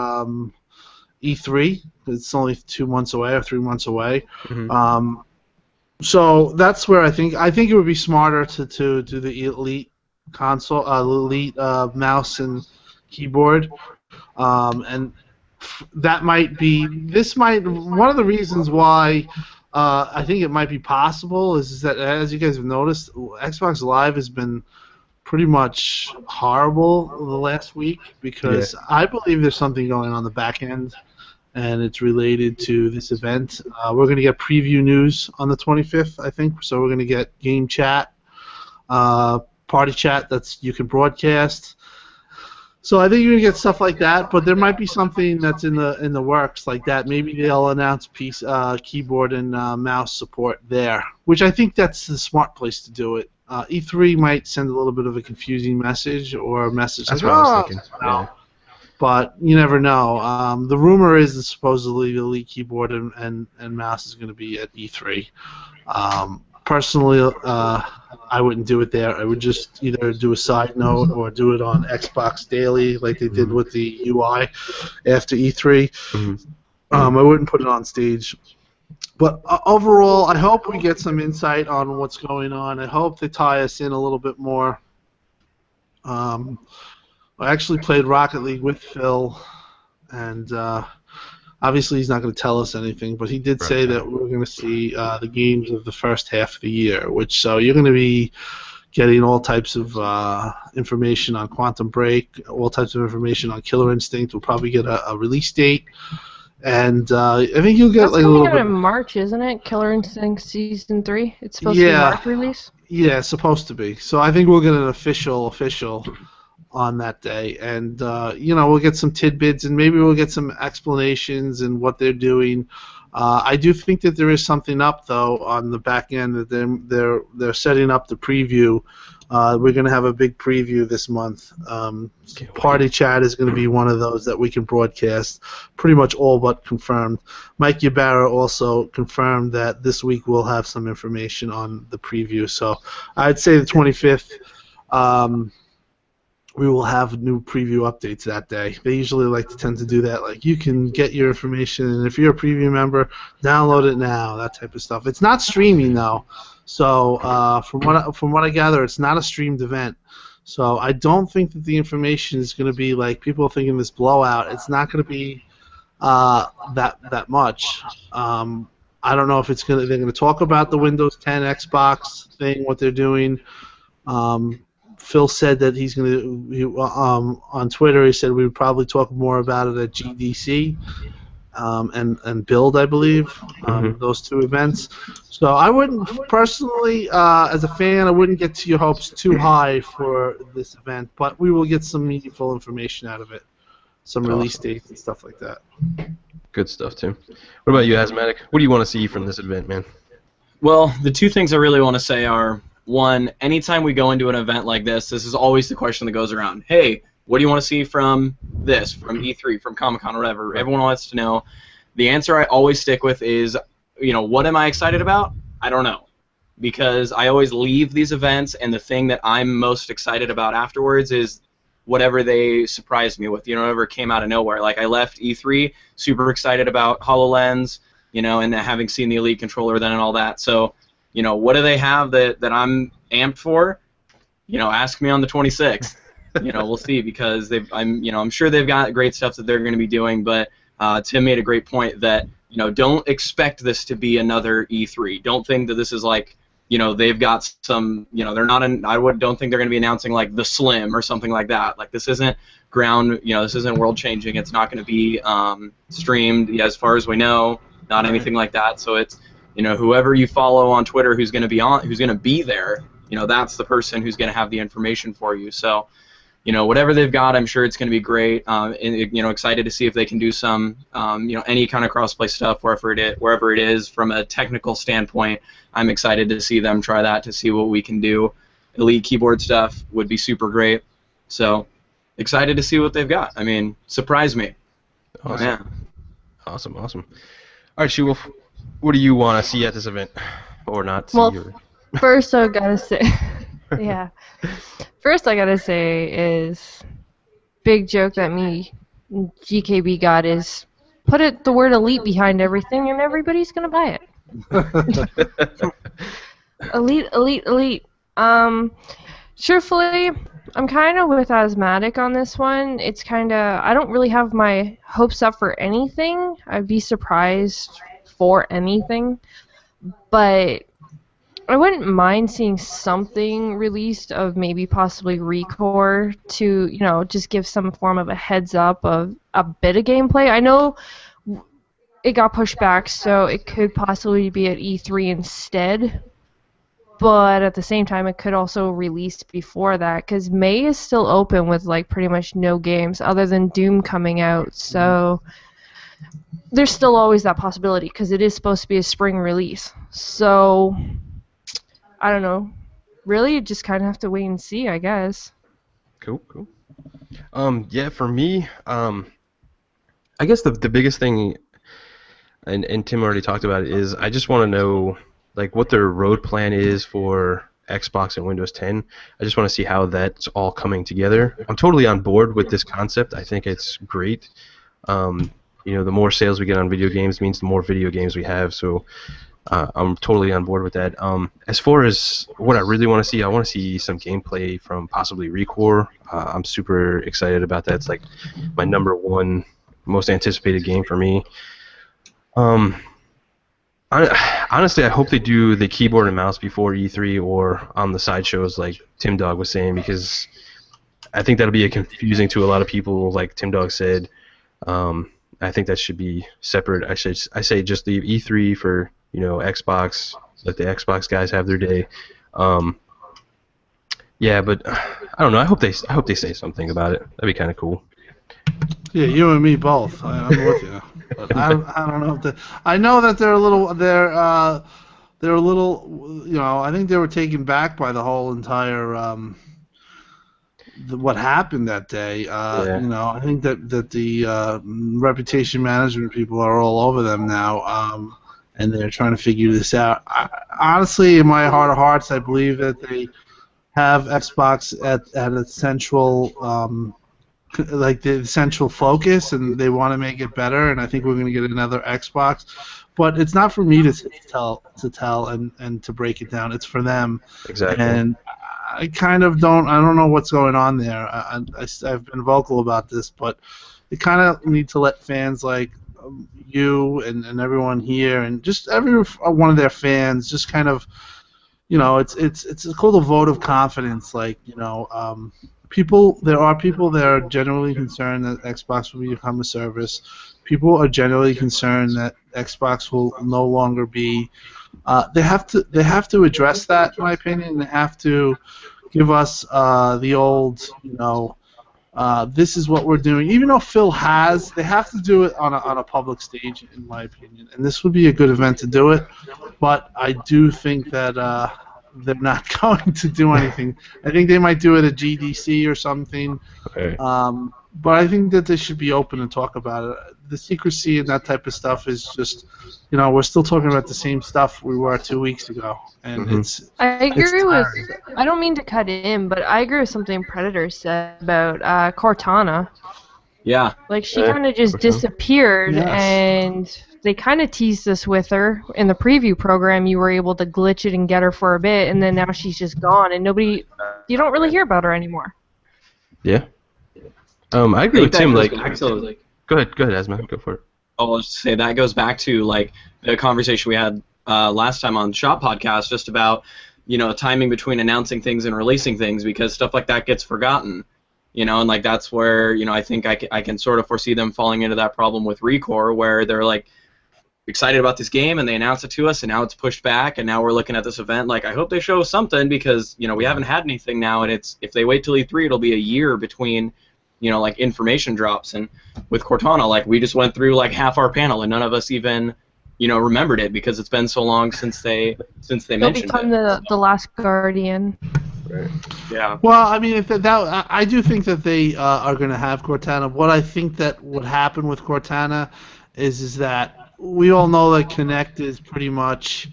E3. It's only 2 months away or 3 months away. So that's where I think it would be smarter to do the Elite console, Elite mouse and keyboard, and that might be. One of the reasons why I think it might be possible is that, as you guys have noticed, Xbox Live has been pretty much horrible the last week because I believe there's something going on the back end, and it's related to this event. We're going to get preview news on the 25th, I think. So we're going to get game chat, party chat that's you can broadcast. So I think you're gonna get stuff like that, but there might be something that's in the works like that. Maybe they'll announce keyboard and mouse support there, which I think that's the smart place to do it. E3 might send a little bit of a confusing message or a message That's like, what I was thinking. no. But you never know. The rumor is that supposedly the Elite keyboard and mouse is going to be at E3. Personally, I wouldn't do it there. I would just either do a side note or do it on Xbox Daily like they did with the UI after E3. I wouldn't put it on stage. But overall, I hope we get some insight on what's going on. I hope they tie us in a little bit more. I actually played Rocket League with Phil, and obviously he's not going to tell us anything, but he did say that we're going to see the games of the first half of the year, so you're going to be getting all types of information on Quantum Break, all types of information on Killer Instinct. We'll probably get a release date, and I think you'll get That's like a little coming out bit. in March, isn't it? Killer Instinct Season 3? It's supposed to be March release? Yeah, it's supposed to be. So I think we'll get an official on that day, and we'll get some tidbits, and maybe we'll get some explanations and what they're doing. I do think that there is something up though on the back end that they're setting up the preview. We're going to have a big preview this month. Party chat is going to be one of those that we can broadcast, pretty much all but confirmed. Mike Ybarra also confirmed that this week we'll have some information on the preview. So I'd say the 25th. We will have new preview updates that day. They usually tend to do that. Like, you can get your information, and if you're a preview member, download it now, that type of stuff. It's not streaming, though. So from what I gather, it's not a streamed event. So I don't think that the information is going to be like people are thinking this blowout. It's not going to be that much. I don't know if they're going to talk about the Windows 10 Xbox thing, what they're doing. Phil said that he's going to, on Twitter, he said we would probably talk more about it at GDC and Build, I believe, those two events. So I wouldn't, personally, as a fan, I wouldn't get your hopes too high for this event, but we will get some meaningful information out of it, some release dates and stuff like that. Good stuff, Tim. What about you, AsthMattic? What do you want to see from this event, man? Well, the two things I really want to say are, one, anytime we go into an event like this is always the question that goes around. Hey, what do you want to see from this, from E3, from Comic-Con, or whatever? Everyone wants to know. The answer I always stick with is, what am I excited about? I don't know. Because I always leave these events, and the thing that I'm most excited about afterwards is whatever they surprised me with, whatever came out of nowhere. Like, I left E3 super excited about HoloLens, and having seen the Elite controller then and all that. So, what do they have that I'm amped for? Ask me on the 26th. We'll see, because I'm sure they've got great stuff that they're going to be doing. But Tim made a great point that don't expect this to be another E3. Don't think that this is like they've got some they're not. Don't think they're going to be announcing like the Slim or something like that. Like, this isn't this isn't world changing. It's not going to be streamed as far as we know. Not anything like that. So it's whoever you follow on Twitter who's going to be there, that's the person who's going to have the information for you. So, whatever they've got, I'm sure it's going to be great. And excited to see if they can do some, any kind of crossplay stuff wherever it is from a technical standpoint. I'm excited to see them try that, to see what we can do. Elite keyboard stuff would be super great. So, excited to see what they've got. I mean, surprise me. Awesome. Yeah. Awesome. All right, SheWolf. What do you want to see at this event, or not see? Well, first I gotta say, First I gotta say is, big joke that me and GKB got is, put the word elite behind everything and everybody's gonna buy it. Elite. Truthfully, I'm kind of with AsthMattic on this one. It's kind of, I don't really have my hopes up for anything. I'd be surprised for anything, but I wouldn't mind seeing something released of maybe possibly Recore to, just give some form of a heads up of a bit of gameplay. I know it got pushed back, so it could possibly be at E3 instead. But at the same time, it could also release before that, because May is still open with like pretty much no games other than Doom coming out. So there's still always that possibility, because it is supposed to be a spring release. So I don't know. Really, you just kind of have to wait and see, I guess. Cool. Yeah, for me, I guess the biggest thing, and Tim already talked about it, is I just want to know like what their road plan is for Xbox and Windows 10. I just want to see how that's all coming together. I'm totally on board with this concept. I think it's great. The more sales we get on video games means the more video games we have. So I'm totally on board with that. As far as what I really want to see, I want to see some gameplay from possibly Recore. I'm super excited about that. It's like my number one most anticipated game for me. Honestly, I hope they do the keyboard and mouse before E3 or on the sideshows like TimDog was saying, because I think that'll be confusing to a lot of people, like TimDog said. I think that should be separate. I say just leave E3 for Xbox. Let the Xbox guys have their day. Yeah, but I don't know. I hope they say something about it. That'd be kind of cool. Yeah, you and me both. I'm with you. But I don't know if I know that they're a little. I think they were taken back by the whole entire what happened that day. I think that the reputation management people are all over them now, and they're trying to figure this out. Honestly, in my heart of hearts, I believe that they have Xbox at a central. Like the central focus, and they want to make it better, and I think we're going to get another Xbox, but it's not for me to tell and to break it down. It's for them. Exactly. And I kind of don't know what's going on there. I've been vocal about this, but they kind of need to let fans like you and everyone here, and just every one of their fans, just kind of, it's called a vote of confidence, like, there are people that are generally concerned that Xbox will become a service. People are generally concerned that Xbox will no longer be. They have to address that, in my opinion. They have to give us the old, this is what we're doing. Even though Phil has, they have to do it on a public stage, in my opinion. And this would be a good event to do it. But I do think that. They're not going to do anything. I think they might do it at GDC or something. Okay. But I think that they should be open and talk about it. The secrecy and that type of stuff is just, we're still talking about the same stuff we were 2 weeks ago, and it's. I agree with. I don't mean to cut in, but I agree with something Predator said about Cortana. Yeah. Like she kind of just disappeared, Yes. and they kind of teased us with her in the preview program. You were able to glitch it and get her for a bit, and then now she's just gone, and you don't really hear about her anymore. Yeah. I agree with Tim. Like, actually, go ahead, AsthMattic, go for it. I'll just say that goes back to like the conversation we had last time on Shop Podcast, just about timing between announcing things and releasing things, because stuff like that gets forgotten. And like that's where I think I can sort of foresee them falling into that problem with Recore, where they're like excited about this game and they announce it to us, and now it's pushed back, and now we're looking at this event like, I hope they show something, because we haven't had anything now, and if they wait till E3, it'll be a year between like information drops. And with Cortana, like we just went through like half our panel, and none of us even remembered it, because it's been so long since they mentioned it. They'll become the last Guardian. Right. Yeah. Well, I mean, I do think that they are going to have Cortana. What I think that would happen with Cortana is that we all know that Kinect is pretty much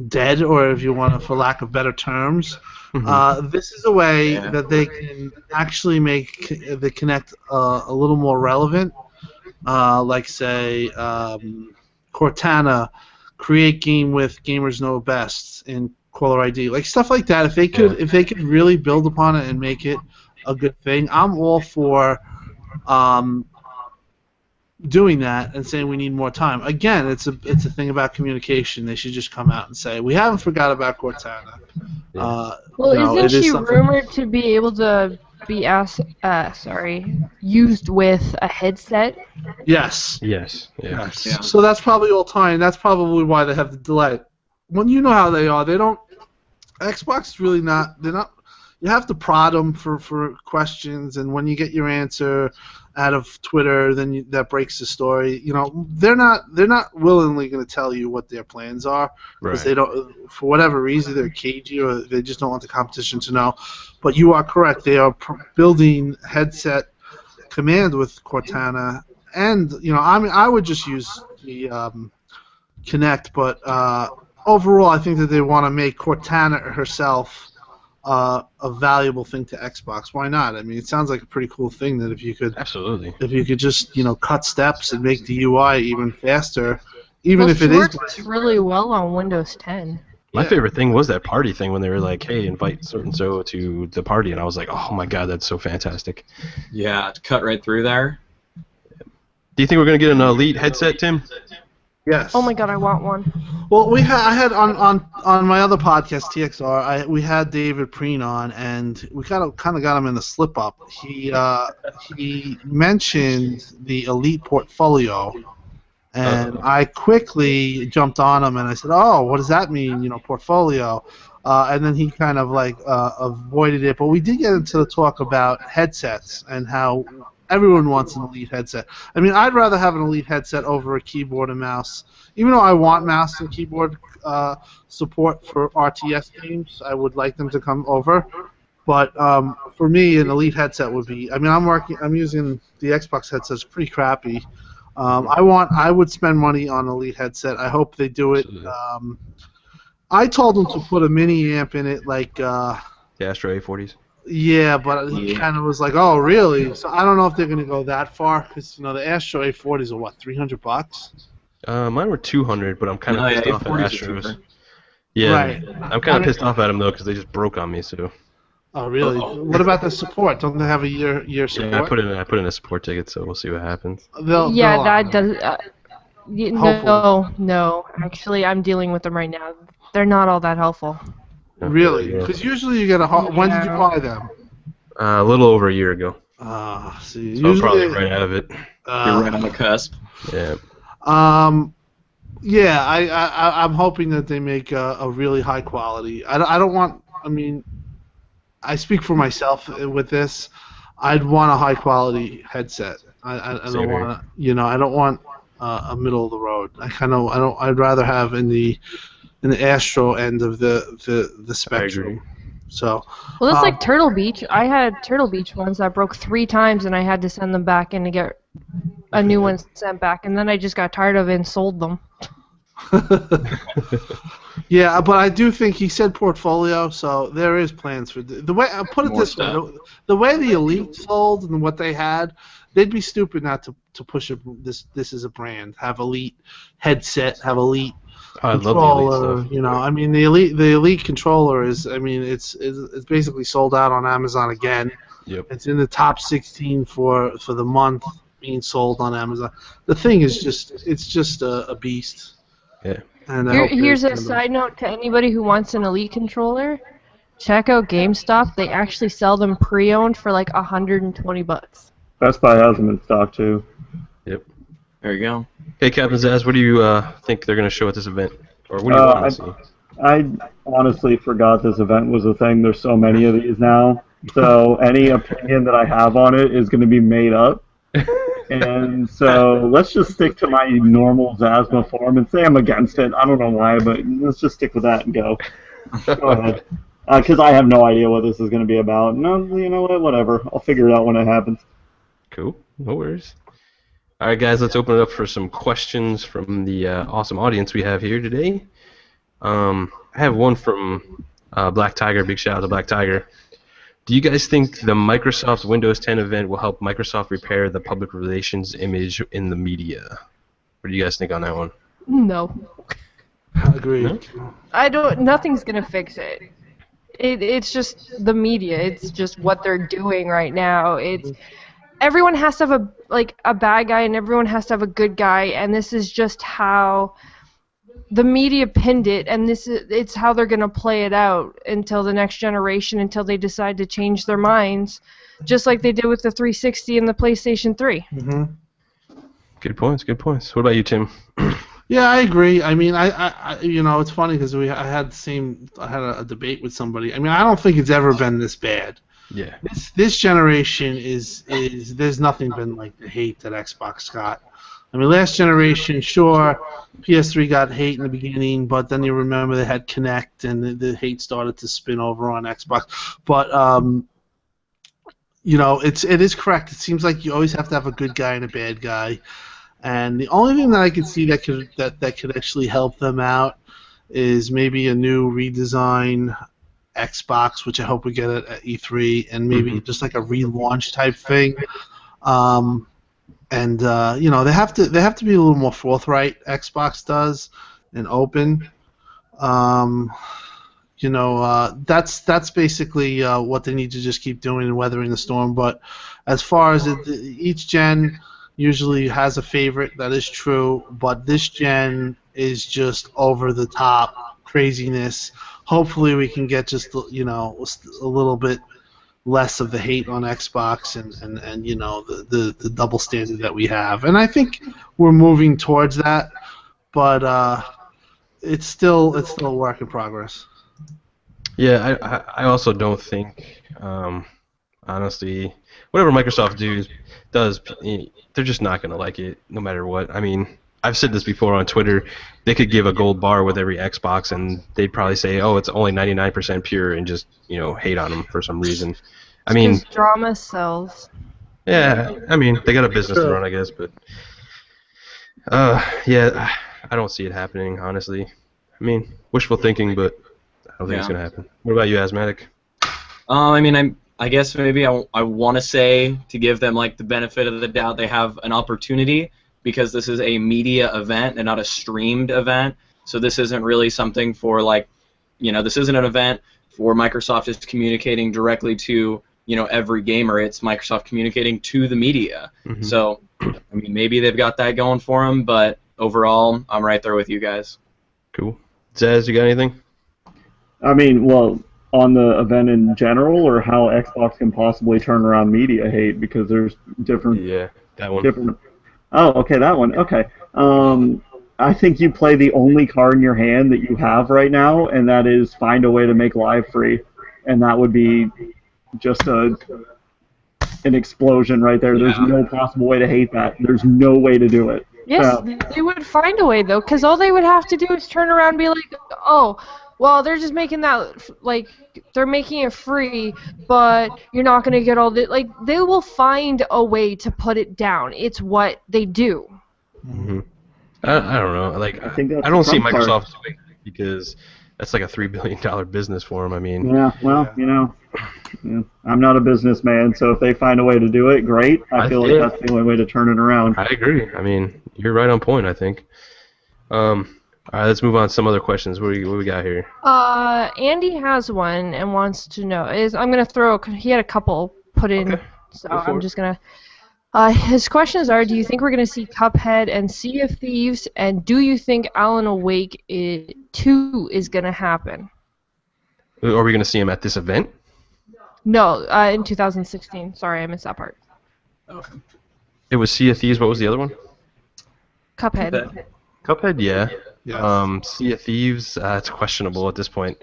dead, or if you want to, for lack of better terms. This is a way that they can actually make the Kinect a little more relevant. Like, say, Cortana, create game with Gamers Know Best in Caller ID, like stuff like that. If they could really build upon it and make it a good thing, I'm all for doing that and saying we need more time. Again, it's a thing about communication. They should just come out and say we haven't forgot about Cortana. Yeah. Well, isn't it is she something. rumored to be able to be used with a headset? Yes. Yes. Yeah. Yes. Yeah. So that's probably all tying. That's probably why they have the delay. When you know how they are, they don't. Xbox is really not. They're not. You have to prod them for questions, and when you get your answer out of Twitter, then that breaks the story. You know, they're not willingly going to tell you what their plans are because Right. they don't, for whatever reason, they're cagey or they just don't want the competition to know. But you are correct; they are building headset command with Cortana, and you know, I mean, I would just use the Kinect, but overall, I think that they want to make Cortana herself a valuable thing to Xbox. Why not? I mean, it sounds like a pretty cool thing that if you could Absolutely. just cut steps and make the UI even faster, even Well, if she it is. works really well on Windows 10. My Yeah. favorite thing was that party thing when they were like, "Hey, invite so and so to the party," and I was like, "Oh my god, that's so fantastic." Yeah, to cut right through there. Do you think we're gonna get an Elite headset, Tim? Yes. Oh my god, I want one. Well, I had on my other podcast TXR, we had David Preen on, and we kind of got him in the slip up. He mentioned the Elite portfolio, and I quickly jumped on him and I said, "Oh, what does that mean? You know, portfolio." And then he kind of avoided it, but we did get into the talk about headsets and how everyone wants an Elite headset. I mean, I'd rather have an Elite headset over a keyboard and mouse. Even though I want mouse and keyboard support for RTS games, I would like them to come over. But for me, an Elite headset would be. I mean, I'm using the Xbox headset. It's pretty crappy. I would spend money on an Elite headset. I hope they do it. I told them to put a mini amp in it, like. The Astro A40s. Yeah, but he kind of was like, "Oh, really?" So I don't know if they're gonna go that far because you know the Astro A40s are what, $300? Mine were 200, but I'm kind of pissed off at A40s are Astros. cheaper. Yeah, Right. I'm kind of pissed off at them though because they just broke on me. So Oh, really? What about the support? Don't they have a year support? yeah, I put in a support ticket, so we'll see what happens. They'll That does. Hopefully. No. Actually, I'm dealing with them right now. They're not all that helpful. Really? Yeah. Because usually you get a. When did you Yeah. buy them? A little over a year ago. See, So I'm probably usually. right out of it. You're right on the cusp. Yeah. Yeah, I'm hoping that they make a really high quality. I don't want. I mean, I speak for myself with this. I'd want a high quality headset. I Same don't here. want. I don't want a middle of the road. I'd rather have in the Astro end of the spectrum. So. Well, it's like Turtle Beach. I had Turtle Beach ones that broke 3 times, and I had to send them back in to get a new one sent back. And then I just got tired of it and sold them. Yeah, but I do think he said portfolio, so there is plans for the way. I'll put it More this way: the way the Elite sold and what they had, they'd be stupid not to push this. This is a brand. Have Elite headset. Have Elite I love the controller. Elite stuff. I mean, the Elite controller is. I mean, it's basically sold out on Amazon again. Yep. It's in the top 16 for the month being sold on Amazon. The thing is just a beast. Yeah. And I hope Here's they're a gonna- side note to anybody who wants an Elite controller. Check out GameStop. They actually sell them pre-owned for like $120. Best Buy has them in stock too. Yep. There you go. Hey, Captain Zazz, what do you think they're going to show at this event? Or what do you want to see? I honestly forgot this event was a thing. There's so many of these now. So any opinion that I have on it is going to be made up. And so let's just stick to my normal Zazma form and say I'm against it. I don't know why, but let's just stick with that and go. Go ahead. Because I have no idea what this is going to be about. No, you know what? Whatever. I'll figure it out when it happens. Cool. No worries. All right, guys, let's open it up for some questions from the awesome audience we have here today. I have one from Black Tiger. Big shout out to Black Tiger. Do you guys think the Microsoft Windows 10 event will help Microsoft repair the public relations image in the media? What do you guys think on that one? No. Agreed. No? Nothing's gonna fix it. It's just the media. It's just what they're doing right now. everyone has to have a bad guy and everyone has to have a good guy, and this is just how the media pinned it, and it's how they're gonna play it out until the next generation, until they decide to change their minds, just like they did with the 360 and the PlayStation 3. Mm-hmm. Good points. Good points. What about you, Tim? Yeah, I agree. I mean, I it's funny because I had a debate with somebody. I mean, I don't think it's ever been this bad. Yeah. This generation is there's nothing been like the hate that Xbox got. I mean, last generation, sure, PS3 got hate in the beginning, but then you remember they had Kinect, and the hate started to spin over on Xbox. But it is correct. It seems like you always have to have a good guy and a bad guy, and the only thing that I could see that could actually help them out is maybe a new redesign Xbox, which I hope we get at E3, and maybe just like a relaunch type thing. And they have to be a little more forthright. Xbox does, and open. That's basically what they need to just keep doing and weathering the storm. But as far as each gen usually has a favorite, that is true. But this gen is just over the top craziness. Hopefully, we can get just a little bit less of the hate on Xbox and the double standard that we have, and I think we're moving towards that, but it's still a work in progress. Yeah, I also don't think, honestly, whatever Microsoft does, they're just not gonna like it no matter what. I mean, I've said this before on Twitter. They could give a gold bar with every Xbox, and they'd probably say, "Oh, it's only 99% pure," and just hate on them for some reason. I mean, drama sells. Yeah, I mean, they got a business to run, I guess, but yeah, I don't see it happening, honestly. I mean, wishful thinking, but I don't think it's gonna happen. What about you, AsthMattic? I mean, I guess maybe I want to say, to give them like the benefit of the doubt, they have an opportunity, because this is a media event and not a streamed event. So this isn't really something for this isn't an event where Microsoft is communicating directly to every gamer. It's Microsoft communicating to the media. Mm-hmm. So I mean, maybe they've got that going for them, but overall, I'm right there with you guys. Cool. Zazz, you got anything? I mean, well, on the event in general, or how Xbox can possibly turn around media hate, because there's different. Yeah, that one. Different. Oh, okay, that one. Okay. I think you play the only card in your hand that you have right now, and that is find a way to make live free, and that would be just an explosion right there. There's no possible way to hate that. There's no way to do it. Yes, they would find a way, though, because all they would have to do is turn around and be like, oh, well, they're just making that, they're making it free, but you're not going to get all the, they will find a way to put it down. It's what they do. Mm-hmm. I don't know. I don't see Microsoft doing it, because that's like a $3 billion business for them. I mean. Yeah, well, I'm not a businessman, so if they find a way to do it, great. I feel like that's the only way to turn it around. I agree. I mean, you're right on point, I think. All right, let's move on to some other questions. What do we got here? Andy has one and wants to know. I'm going to throw. He had a couple put in, so I'm just going to. His questions are: do you think we're going to see Cuphead and Sea of Thieves, and do you think Alan Wake 2 is going to happen? Are we going to see him at this event? No, in 2016. Sorry, I missed that part. Okay. It was Sea of Thieves. What was the other one? Cuphead. Cuphead, yeah. Yes. Sea of Thieves, it's questionable at this point.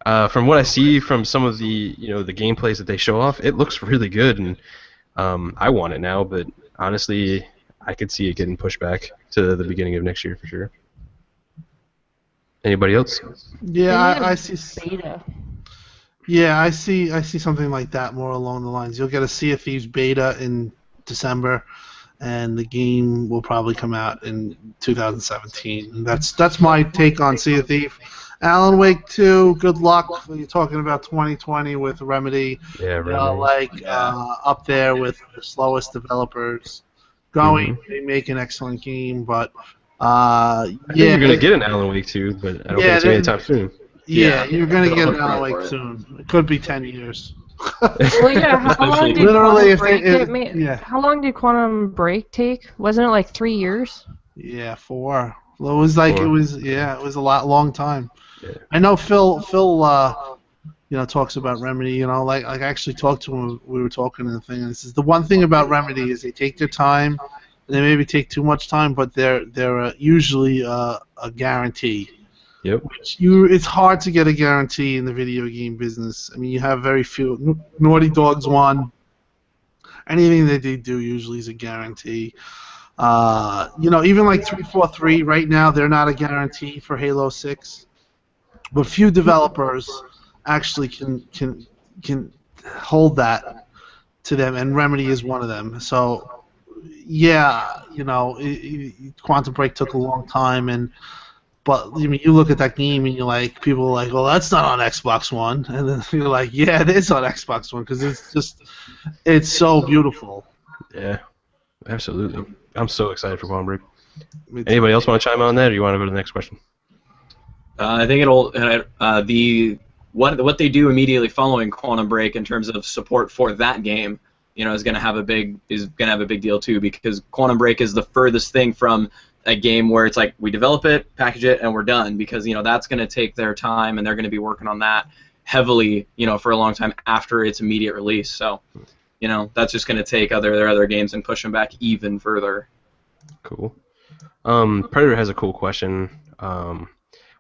From what I see from some of the the gameplays that they show off, it looks really good, and I want it now. But honestly, I could see it getting pushed back to the beginning of next year for sure. Anybody else? Yeah, I see. Beta. Yeah, I see something like that, more along the lines. You'll get a Sea of Thieves beta in December, and the game will probably come out in 2017. And that's my take on Sea of Thieves. Alan Wake 2, good luck. You're talking about 2020 with Remedy. Yeah, Remedy. Up there with the slowest developers going. They make an excellent game, but I think you're gonna get an Alan Wake 2, but I don't think it's gonna be anytime soon. Yeah, you're gonna get an Alan Wake soon. It could be 10 years. Well, yeah. How long did Literally, Quantum Break yeah. How long did Quantum Break take? Wasn't it like 3 years? Yeah, 4. Well, it was like it 4. was it was a long time. Yeah. I know Phil talks about Remedy, like I actually talked to him. We were talking and the thing, and this is the one thing about Remedy is they take their time. They maybe take too much time, but they're usually a guarantee. Yep. It's hard to get a guarantee in the video game business. I mean, you have very few. Naughty Dog's one. Anything that they do usually is a guarantee. Even like 343 right now, they're not a guarantee for Halo 6. But few developers actually can hold that to them, and Remedy is one of them. So, yeah, Quantum Break took a long time, but I mean, you look at that game and you're like, people are like, well, that's not on Xbox One, and then you're like, yeah, it is on Xbox One because it's so beautiful. Yeah, absolutely. I'm so excited for Quantum Break. Anybody else want to chime in on that, or you want to go to the next question? I think what they do immediately following Quantum Break in terms of support for that game, is going to have a big deal too, because Quantum Break is the furthest thing from a game where it's like we develop it, package it, and we're done, because that's going to take their time and they're going to be working on that heavily, for a long time after its immediate release. So, that's just going to take their other games and push them back even further. Cool. Predator has a cool question.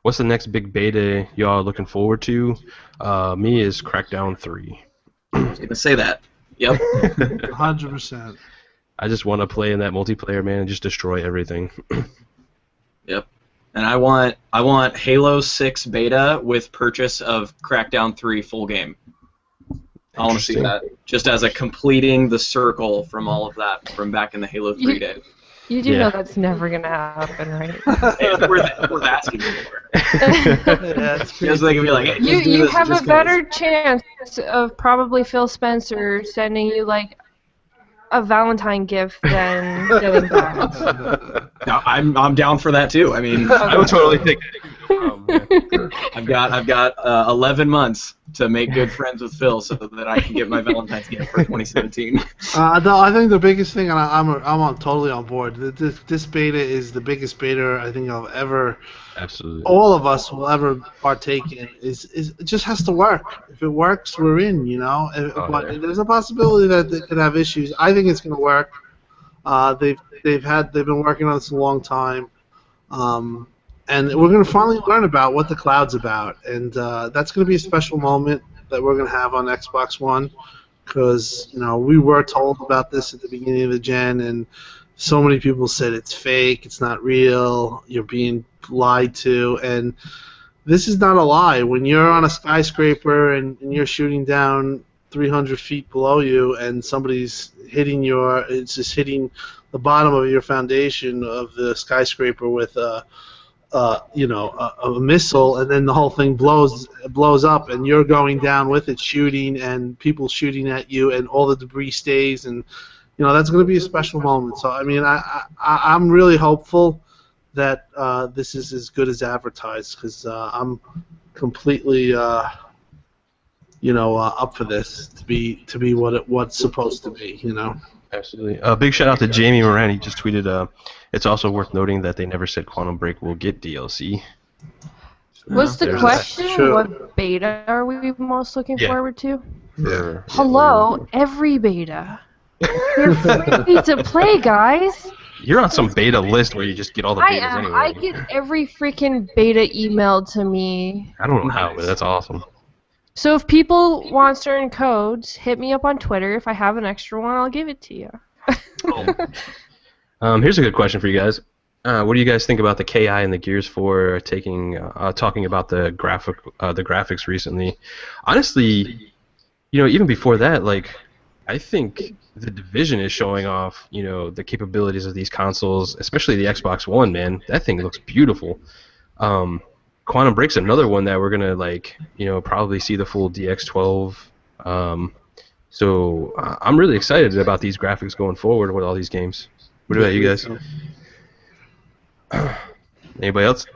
What's the next big beta y'all are looking forward to? Me is Crackdown 3. I was going to say that. Yep. 100%. I just want to play in that multiplayer, man, and just destroy everything. Yep. And I want Halo 6 beta with purchase of Crackdown 3 full game. I want to see that, just as a completing the circle from all of that from back in the Halo 3 days. You do know that's never gonna happen, right? It's worth asking for. Just like, be like, hey, you have a better chance of probably Phil Spencer sending you like a Valentine gift than getting that. No, I'm down for that too. I mean, I would totally take it. No problem, I've got 11 months to make good friends with Phil so that I can get my Valentine's gift for 2017. No, I think the biggest thing, and I'm totally on board. This beta is the biggest beta I think I've ever. Absolutely. All of us will ever partake in. It just has to work. If it works, we're in. But there's a possibility that they could have issues. I think it's going to work. They've been working on this a long time. And we're going to finally learn about what the cloud's about, and that's going to be a special moment that we're going to have on Xbox One, because we were told about this at the beginning of the gen, and so many people said it's fake, it's not real, you're being lied to, and this is not a lie. When you're on a skyscraper and you're shooting down 300 feet below you, and somebody's hitting it's just hitting the bottom of your foundation of the skyscraper with a missile, and then the whole thing blows up, and you're going down with it, shooting, and people shooting at you, and all the debris stays, and that's going to be a special moment. So I mean, I'm really hopeful that this is as good as advertised, because I'm completely up for this to be what's supposed to be. Absolutely. Big shout out to Jamie Moran. He just tweeted, it's also worth noting that they never said Quantum Break will get DLC. What's the There's question? Sure. What beta are we most looking forward to? Yeah. Hello, every beta. You're free to play, guys. You're on some beta list where you just get all the I betas am. anyway. I get every freaking beta emailed to me. I don't know how, but that's awesome. So if people want certain codes, hit me up on Twitter. If I have an extra one, I'll give it to you. Here's a good question for you guys. What do you guys think about the KI and the Gears 4 talking about the graphics recently? Honestly, even before that, I think the Division is showing off, the capabilities of these consoles, especially the Xbox One, man. That thing looks beautiful. Quantum Break's another one that we're gonna probably see the full DX12. So I'm really excited about these graphics going forward with all these games. What about you guys? Anybody else?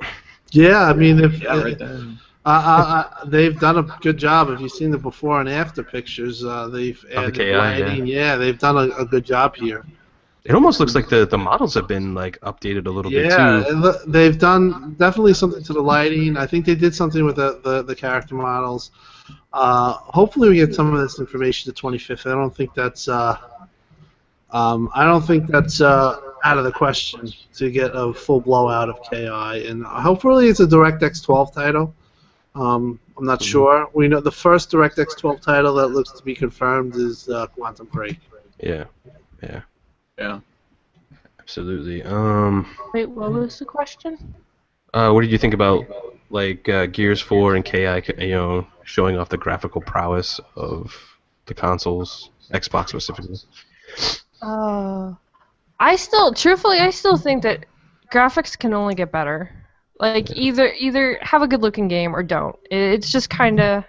Yeah, I mean, Yeah, right there. They've done a good job. If you've seen the before and after pictures, they've Of the added KI, lighting. Yeah, they've done a good job here. It almost looks like the models have been like updated a little bit Yeah, too. they've done definitely something to the lighting. I think they did something with the character models. Hopefully, we get some of this information the 25th. I don't think that's out of the question to get a full blowout of KI, and hopefully it's a DirectX 12 title. I'm not sure. We know the first DirectX 12 title that looks to be confirmed is Quantum Break. Yeah. Yeah. Absolutely. Wait, what was the question? What did you think about like Gears 4 and KI? Showing off the graphical prowess of the consoles, Xbox specifically. Truthfully, I still think that graphics can only get better. Like either have a good looking game or don't. It's just kind of.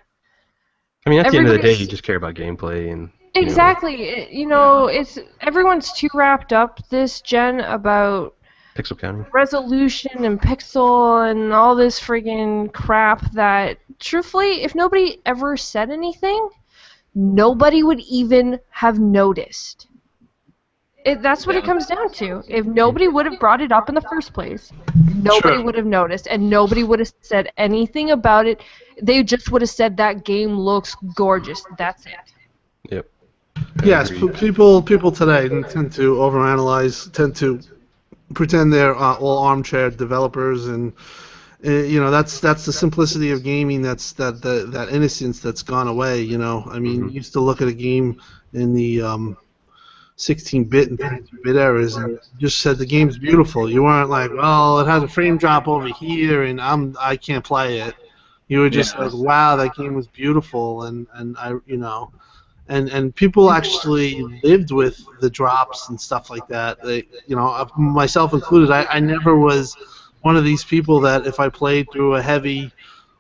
I mean, at the end of the day, you just care about gameplay and. Exactly. It's everyone's too wrapped up this gen about Pixel counting. resolution and pixel and all this friggin' crap that, truthfully, if nobody ever said anything, nobody would even have noticed. That's what it comes down to. If nobody would have brought it up in the first place, nobody would have noticed, and nobody would have said anything about it. They just would have said that game looks gorgeous. That's it. Yep. Yes, people today tend to overanalyze, tend to pretend they're all armchair developers, and that's the simplicity of gaming. That's that innocence that's gone away. I mean, you used to look at a game in the 16-bit and 32-bit eras, and you just said the game's beautiful. You weren't like, well, it has a frame drop over here, and I can't play it. You were just like, wow, that game was beautiful, and people actually lived with the drops and stuff like that. Myself included, I never was one of these people that if I played through a heavy,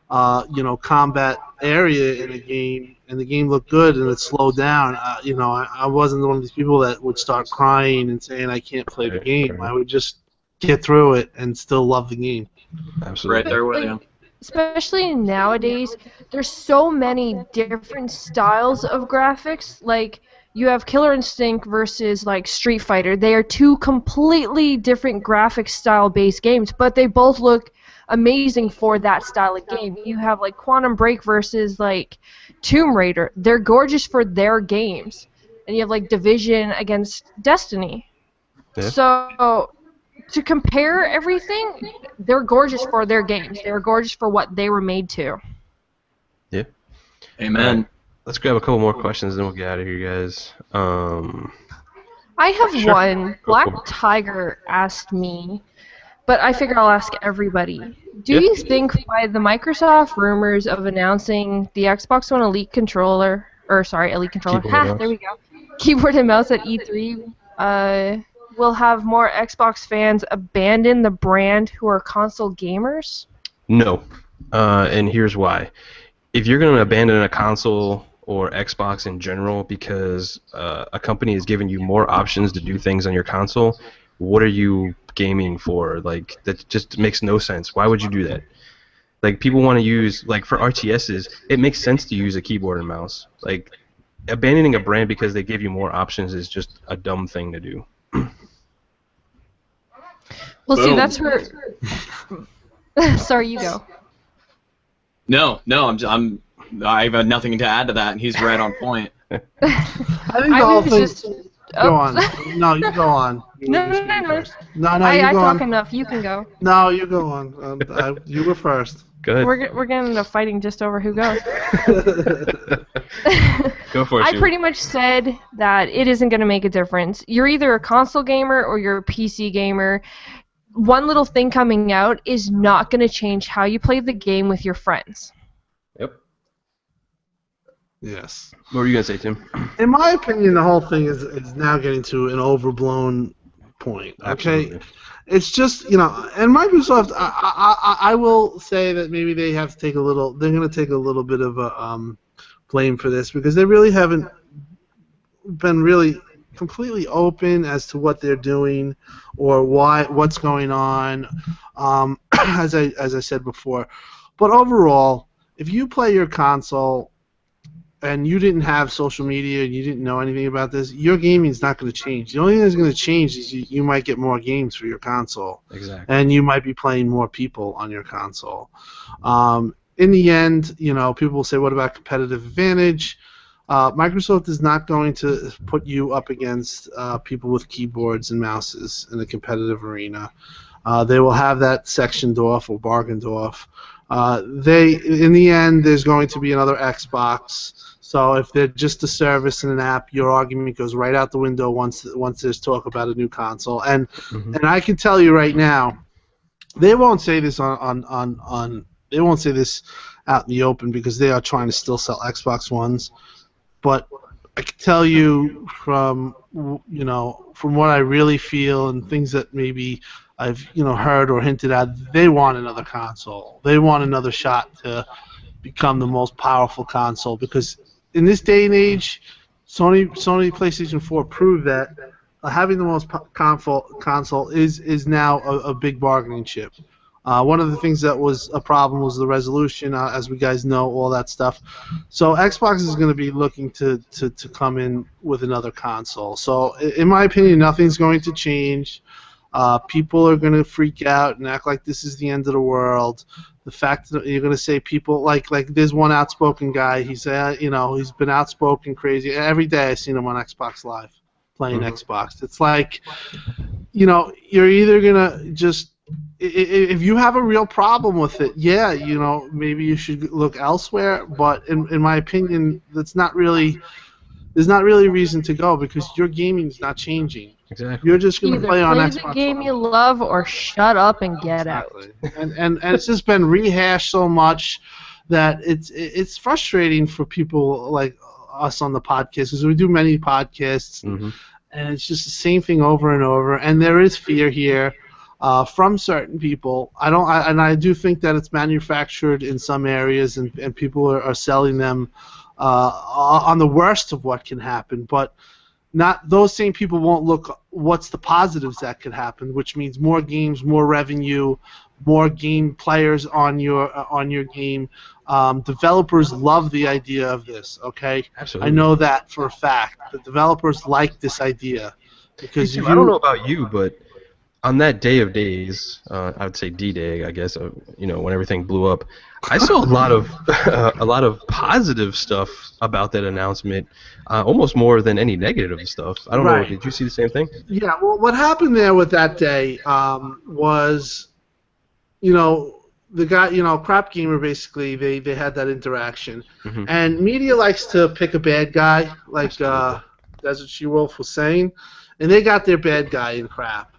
combat area in a game and the game looked good and it slowed down, I wasn't one of these people that would start crying and saying I can't play the game. I would just get through it and still love the game. Absolutely. Right there with you. Especially nowadays, there's so many different styles of graphics. Like, you have Killer Instinct versus, like, Street Fighter. They are two completely different graphic style-based games, but they both look amazing for that style of game. You have, like, Quantum Break versus, like, Tomb Raider. They're gorgeous for their games. And you have, like, Division against Destiny. Yeah. So, to compare everything, they're gorgeous for their games. They're gorgeous for what they were made to. Yeah. Amen. Right. Let's grab a couple more questions, then we'll get out of here, guys. I have one. Black Tiger asked me, but I figure I'll ask everybody. Do you think by the Microsoft rumors of announcing the Xbox One Elite controller, there we go, keyboard and mouse at E3, will have more Xbox fans abandon the brand who are console gamers? No. And here's why. If you're going to abandon a console or Xbox in general because a company is giving you more options to do things on your console, what are you gaming for? Like, that just makes no sense. Why would you do that? Like, people want to use, like, for RTSs, it makes sense to use a keyboard and mouse. Like, abandoning a brand because they give you more options is just a dumb thing to do. Well, see, that's where... Sorry, you go. No, I have nothing to add to that, and he's right on point. I think the whole thing... Go on. No, you go on. No. I talk enough. You can go. No, you go on. You were first. Good. We're getting into fighting just over who goes. Go for it. I pretty much said that it isn't going to make a difference. You're either a console gamer or you're a PC gamer. One little thing coming out is not going to change how you play the game with your friends. Yep. Yes. What were you going to say, Tim? In my opinion, the whole thing is now getting to an overblown point. Okay. Absolutely. It's just, and Microsoft, I will say that maybe they have to take they're going to take a little bit of a blame for this because they really haven't been really completely open as to what they're doing or what's going on. As I said before, But overall, if you play your console and you didn't have social media and you didn't know anything about this, your gaming is not going to change. The only thing that's going to change is you might get more games for your console. Exactly. And you might be playing more people on your console. In the end, people will say, what about competitive advantage? Microsoft is not going to put you up against people with keyboards and mouses in a competitive arena. They will have that sectioned off or bargained off. In the end, there's going to be another Xbox. So if they're just a service and an app, your argument goes right out the window once there's talk about a new console. And I can tell you right now, they won't say this they won't say this out in the open because they are trying to still sell Xbox Ones. But I can tell you from what I really feel and things that maybe I've heard or hinted at, they want another console. They want another shot to become the most powerful console because in this day and age, Sony PlayStation 4 proved that having the most console is now a big bargaining chip. One of the things that was a problem was the resolution, as we guys know, all that stuff. So Xbox is going to be looking to come in with another console. So in my opinion, nothing's going to change. People are going to freak out and act like this is the end of the world. The fact that you're going to say people like there's one outspoken guy. He's he's been outspoken crazy. Every day I seen him on Xbox Live playing Xbox. It's like you're either gonna just if you have a real problem with it, maybe you should look elsewhere. But in my opinion, there's not really a reason to go because your gaming is not changing. Exactly. You're just going to play on Xbox. Play the game you love or shut up and get out. And it's just been rehashed so much that it's frustrating for people like us on the podcast because we do many podcasts and it's just the same thing over and over. And there is fear here from certain people. I do think that it's manufactured in some areas and people are selling them on the worst of what can happen, but not those same people won't look what's the positives that could happen, which means more games, more revenue, more game players on your game. Developers love the idea of this. Okay, absolutely. I know that for a fact. The developers like this idea because I don't know about you, but on that day of days, I would say D-Day, I guess, when everything blew up, I saw a lot of positive stuff about that announcement, almost more than any negative stuff. I don't know. Did you see the same thing? Yeah. Well, what happened there with that day was, the guy, Crap Gamer, basically, they had that interaction, and media likes to pick a bad guy, like Desert SheWolf was saying, and they got their bad guy in Crap.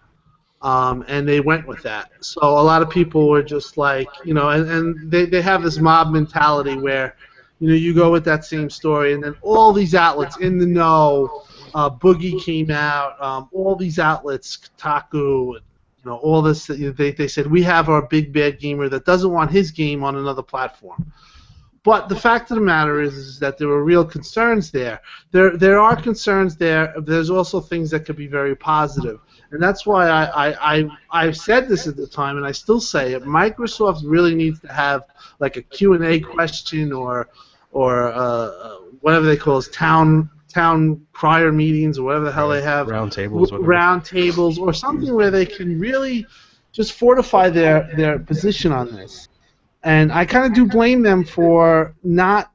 And they went with that. So a lot of people were just like, and they have this mob mentality where, you go with that same story, and then all these outlets in the know, Boogie came out, all these outlets, Kotaku, all this, they said, we have our big bad gamer that doesn't want his game on another platform. But the fact of the matter is that there were real concerns there. There are concerns there. There's also things that could be very positive. And that's why I've said this at the time, and I still say it. Microsoft really needs to have like a Q&A question or whatever they call it, town crier meetings or whatever the hell they have. Roundtables or something where they can really just fortify their position on this. And I kind of do blame them for not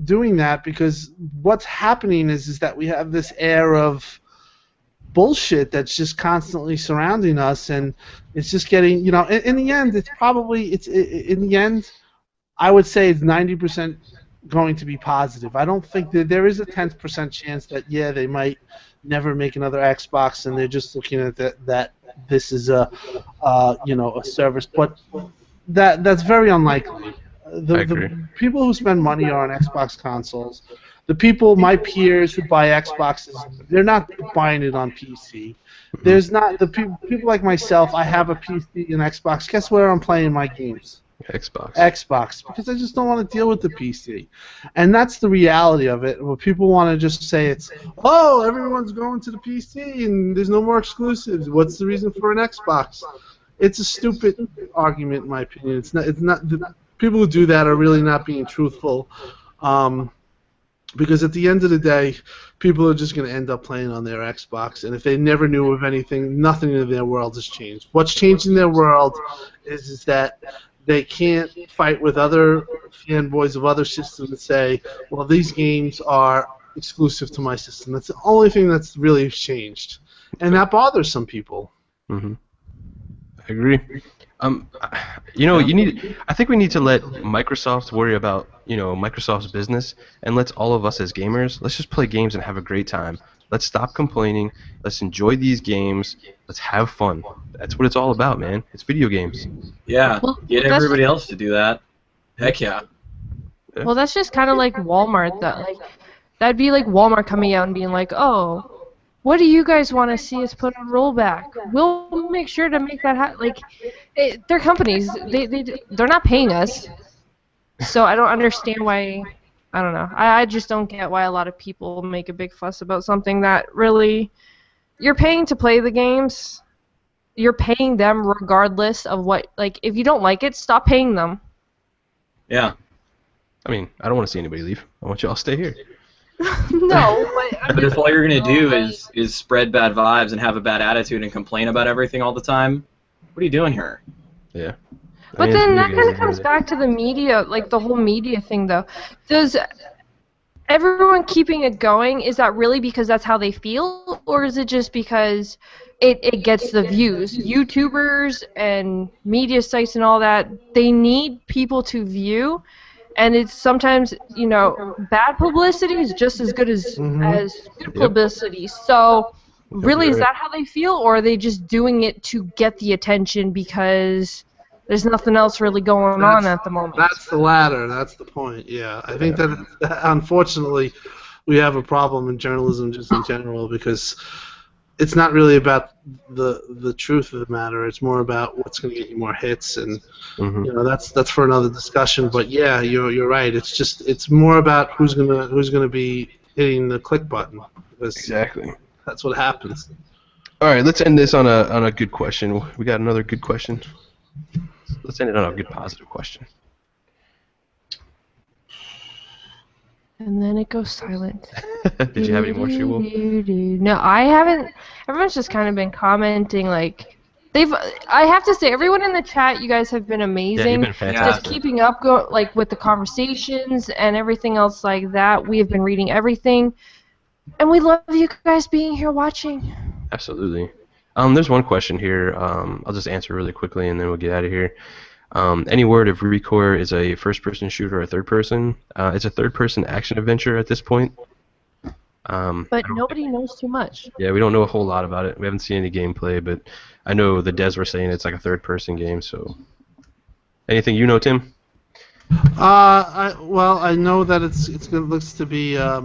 doing that because what's happening is that we have this air of bullshit that's just constantly surrounding us, and it's just getting, in the end, in the end, I would say it's 90% going to be positive. I don't think that there is a 10% chance that, they might never make another Xbox and they're just looking at that this is a service, but that's very unlikely. The people who spend money on Xbox consoles, the people, my peers who buy Xboxes, they're not buying it on PC. There's not the people like myself. I have a PC and Xbox. Guess where I'm playing my games? Xbox, because I just don't want to deal with the PC, and that's the reality of it. Where people want to just say everyone's going to the PC and there's no more exclusives. What's the reason for an Xbox? It's a stupid argument, in my opinion. It's not. people who do that are really not being truthful. Because at the end of the day, people are just going to end up playing on their Xbox, and if they never knew of anything, nothing in their world has changed. What's changed in their world is that they can't fight with other fanboys of other systems and say, well, these games are exclusive to my system. That's the only thing that's really changed, and that bothers some people. Mm-hmm. I agree. I think we need to let Microsoft worry about, Microsoft's business, and let's all of us as gamers, let's just play games and have a great time. Let's stop complaining. Let's enjoy these games. Let's have fun. That's what it's all about, man. It's video games. Yeah, get everybody else to do that. Heck yeah. Well, that's just kind of like Walmart. That'd be like Walmart coming out and being like, oh, what do you guys want to see us put on rollback? We'll make sure to make that happen. They're companies. They're not paying us. So I don't understand why. I don't know. I just don't get why a lot of people make a big fuss about something that really, you're paying to play the games. You're paying them regardless of what. If you don't like it, stop paying them. Yeah. I mean, I don't want to see anybody leave. I want you all to stay here. No, but if all you're gonna do is spread bad vibes and have a bad attitude and complain about everything all the time, what are you doing here? Yeah. But then that kind of comes back to the media, the whole media thing, though. Does everyone keeping it going, is that really because that's how they feel, or is it just because it gets the views? YouTubers and media sites and all that, they need people to view. And it's sometimes, bad publicity is just as good as good publicity. So, really, is that how they feel, or are they just doing it to get the attention because there's nothing else really going on at the moment? That's the latter. That's the point. Yeah, I think that unfortunately we have a problem in journalism just in general because it's not really about the truth of the matter. It's more about what's going to get you more hits, and that's for another discussion. But yeah, you're right. It's more about who's gonna be hitting the click button. Exactly. That's what happens. All right, let's end this on a good question. We got another good question. Let's end it on a good positive question. And then it goes silent. Did you have any more, SheWolf? No, I haven't. Everyone's just kind of been commenting, I have to say, everyone in the chat, you guys have been amazing. Yeah, you've been fantastic. Just keeping up, with the conversations and everything else like that. We have been reading everything, and we love you guys being here watching. Absolutely. There's one question here. I'll just answer really quickly, and then we'll get out of here. Any word if ReCore is a first-person shooter or a third-person? It's a third-person action-adventure at this point. But nobody knows too much. Yeah, we don't know a whole lot about it. We haven't seen any gameplay, but I know the devs were saying it's like a third-person game. So, anything you know, Tim? I know that it looks to be a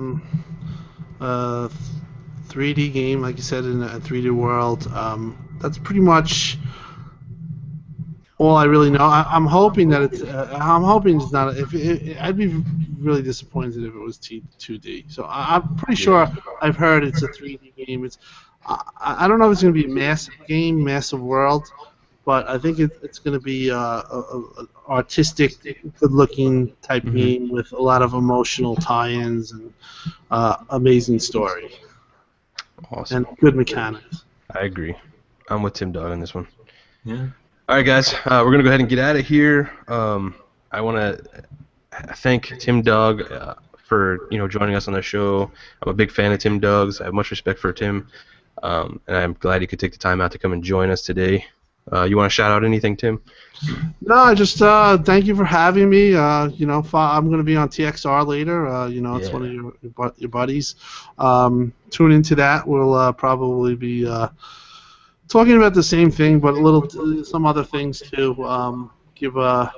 3D game, like you said, in a 3D world. That's pretty much all I really know. I'm hoping that it's. I'm hoping it's not. I'd be really disappointed if it was 2D. So I'm pretty sure I've heard it's a 3D game. I don't know if it's going to be a massive game, massive world, but I think it's going to be a artistic, good-looking type game with a lot of emotional tie-ins and amazing story. Awesome. And good mechanics. I agree. I'm with TimDog on this one. Yeah. All right, guys. We're going to go ahead and get out of here. I want to thank TimDog for joining us on the show. I'm a big fan of TimDog's. I have much respect for Tim, and I'm glad he could take the time out to come and join us today. You want to shout out anything, Tim? No, I just thank you for having me. I'm going to be on TXR later. It's one of your buddies. Tune into that. We'll probably be talking about the same thing, but some other things too. Give a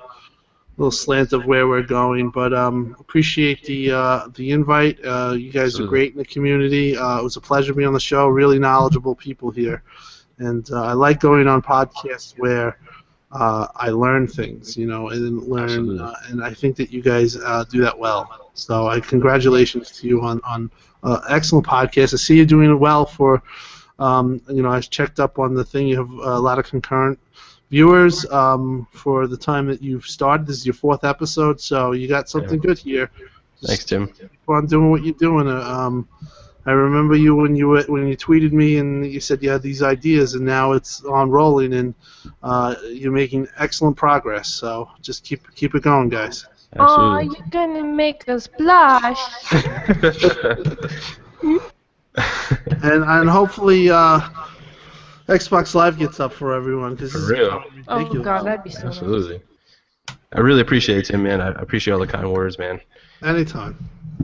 little slant of where we're going. But appreciate the invite. You guys are great in the community. It was a pleasure being on the show. Really knowledgeable people here. And I like going on podcasts where I learn things, and learn, and I think that you guys do that well. So congratulations to you on excellent podcast. I see you doing it well for, I checked up on the thing. You have a lot of concurrent viewers for the time that you've started. This is your 4th episode, so you got something good here. Thanks, Tim. Keep on doing what you're doing. I remember you when you tweeted me and you said you had these ideas, and now it's on rolling, and you're making excellent progress. So just keep it going, guys. Aw, Absolutely. you're gonna make us blush. And hopefully Xbox Live gets up for everyone because For real. Oh ridiculous. god, that'd be so nice. Absolutely. I really appreciate it, Tim, man. I appreciate all the kind words, man. Anytime.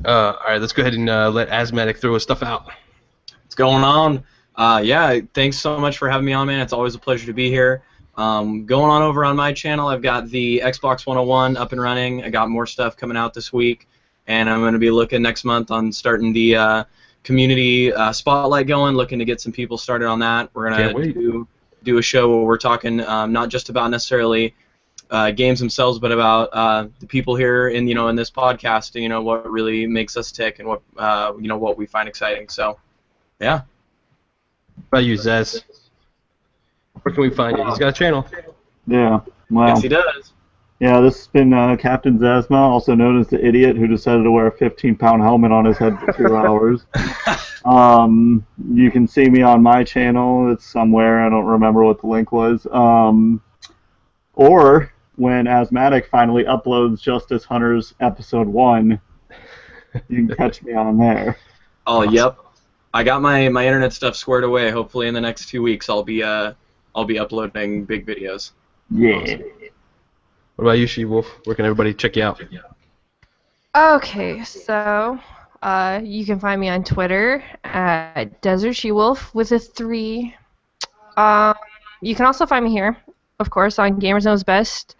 All right, let's go ahead and let AsthMattic throw his stuff out. What's going on? Yeah, thanks so much for having me on, man. It's always a pleasure to be here. Going on over on my channel, I've got the Xbox 101 up and running. I got more stuff coming out this week, and I'm going to be looking next month on starting the community spotlight going, looking to get some people started on that. We're going to do a show where we're talking not just about necessarily games themselves, but about the people here in in this podcast, what really makes us tick and what what we find exciting. So, yeah. What about you, Zazz? Where can we find you? He's got a channel. Yeah. Wow. Yes, he does. Yeah, this has been Captain Zazma, also known as the idiot who decided to wear a 15-pound helmet on his head for 2 hours. You can see me on my channel. It's somewhere. I don't remember what the link was. Or when AsthMattic finally uploads Justice Hunters Episode 1, you can catch me on there. Oh, yep. I got my internet stuff squared away. Hopefully in the next 2 weeks I'll be uploading big videos. Yeah. Awesome. What about you, SheWolf? Where can everybody check you out? Okay, so you can find me on Twitter at Desert SheWolf with a 3. You can also find me here, of course, on Gamers Knows Best.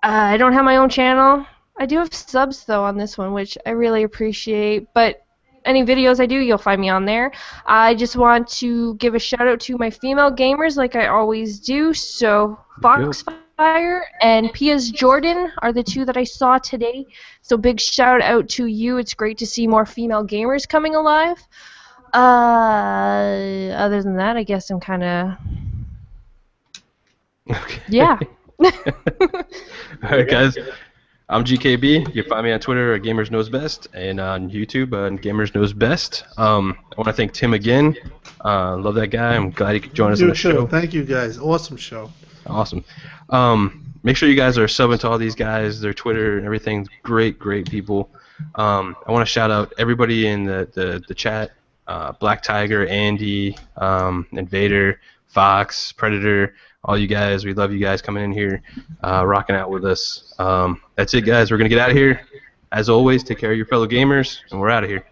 I don't have my own channel. I do have subs though on this one, which I really appreciate. But any videos I do, you'll find me on there. I just want to give a shout out to my female gamers, like I always do. So Foxfire and Pia's Jordan are the 2 that I saw today. So big shout out to you. It's great to see more female gamers coming alive. Other than that, I guess I'm kind of yeah. All right, guys. I'm GKB. You can find me on Twitter at Gamers Knows Best and on YouTube on Gamers Knows Best. I want to thank Tim again. Love that guy. I'm glad he could join us on the show. Thank you, guys. Awesome show. Awesome. Make sure you guys are subbing to all these guys, their Twitter and everything. Great people. I want to shout out everybody in the chat. Black Tiger, Andy, Invader, Fox, Predator, all you guys. We love you guys coming in here, rocking out with us. That's it, guys. We're going to get out of here. As always, take care of your fellow gamers, and we're out of here.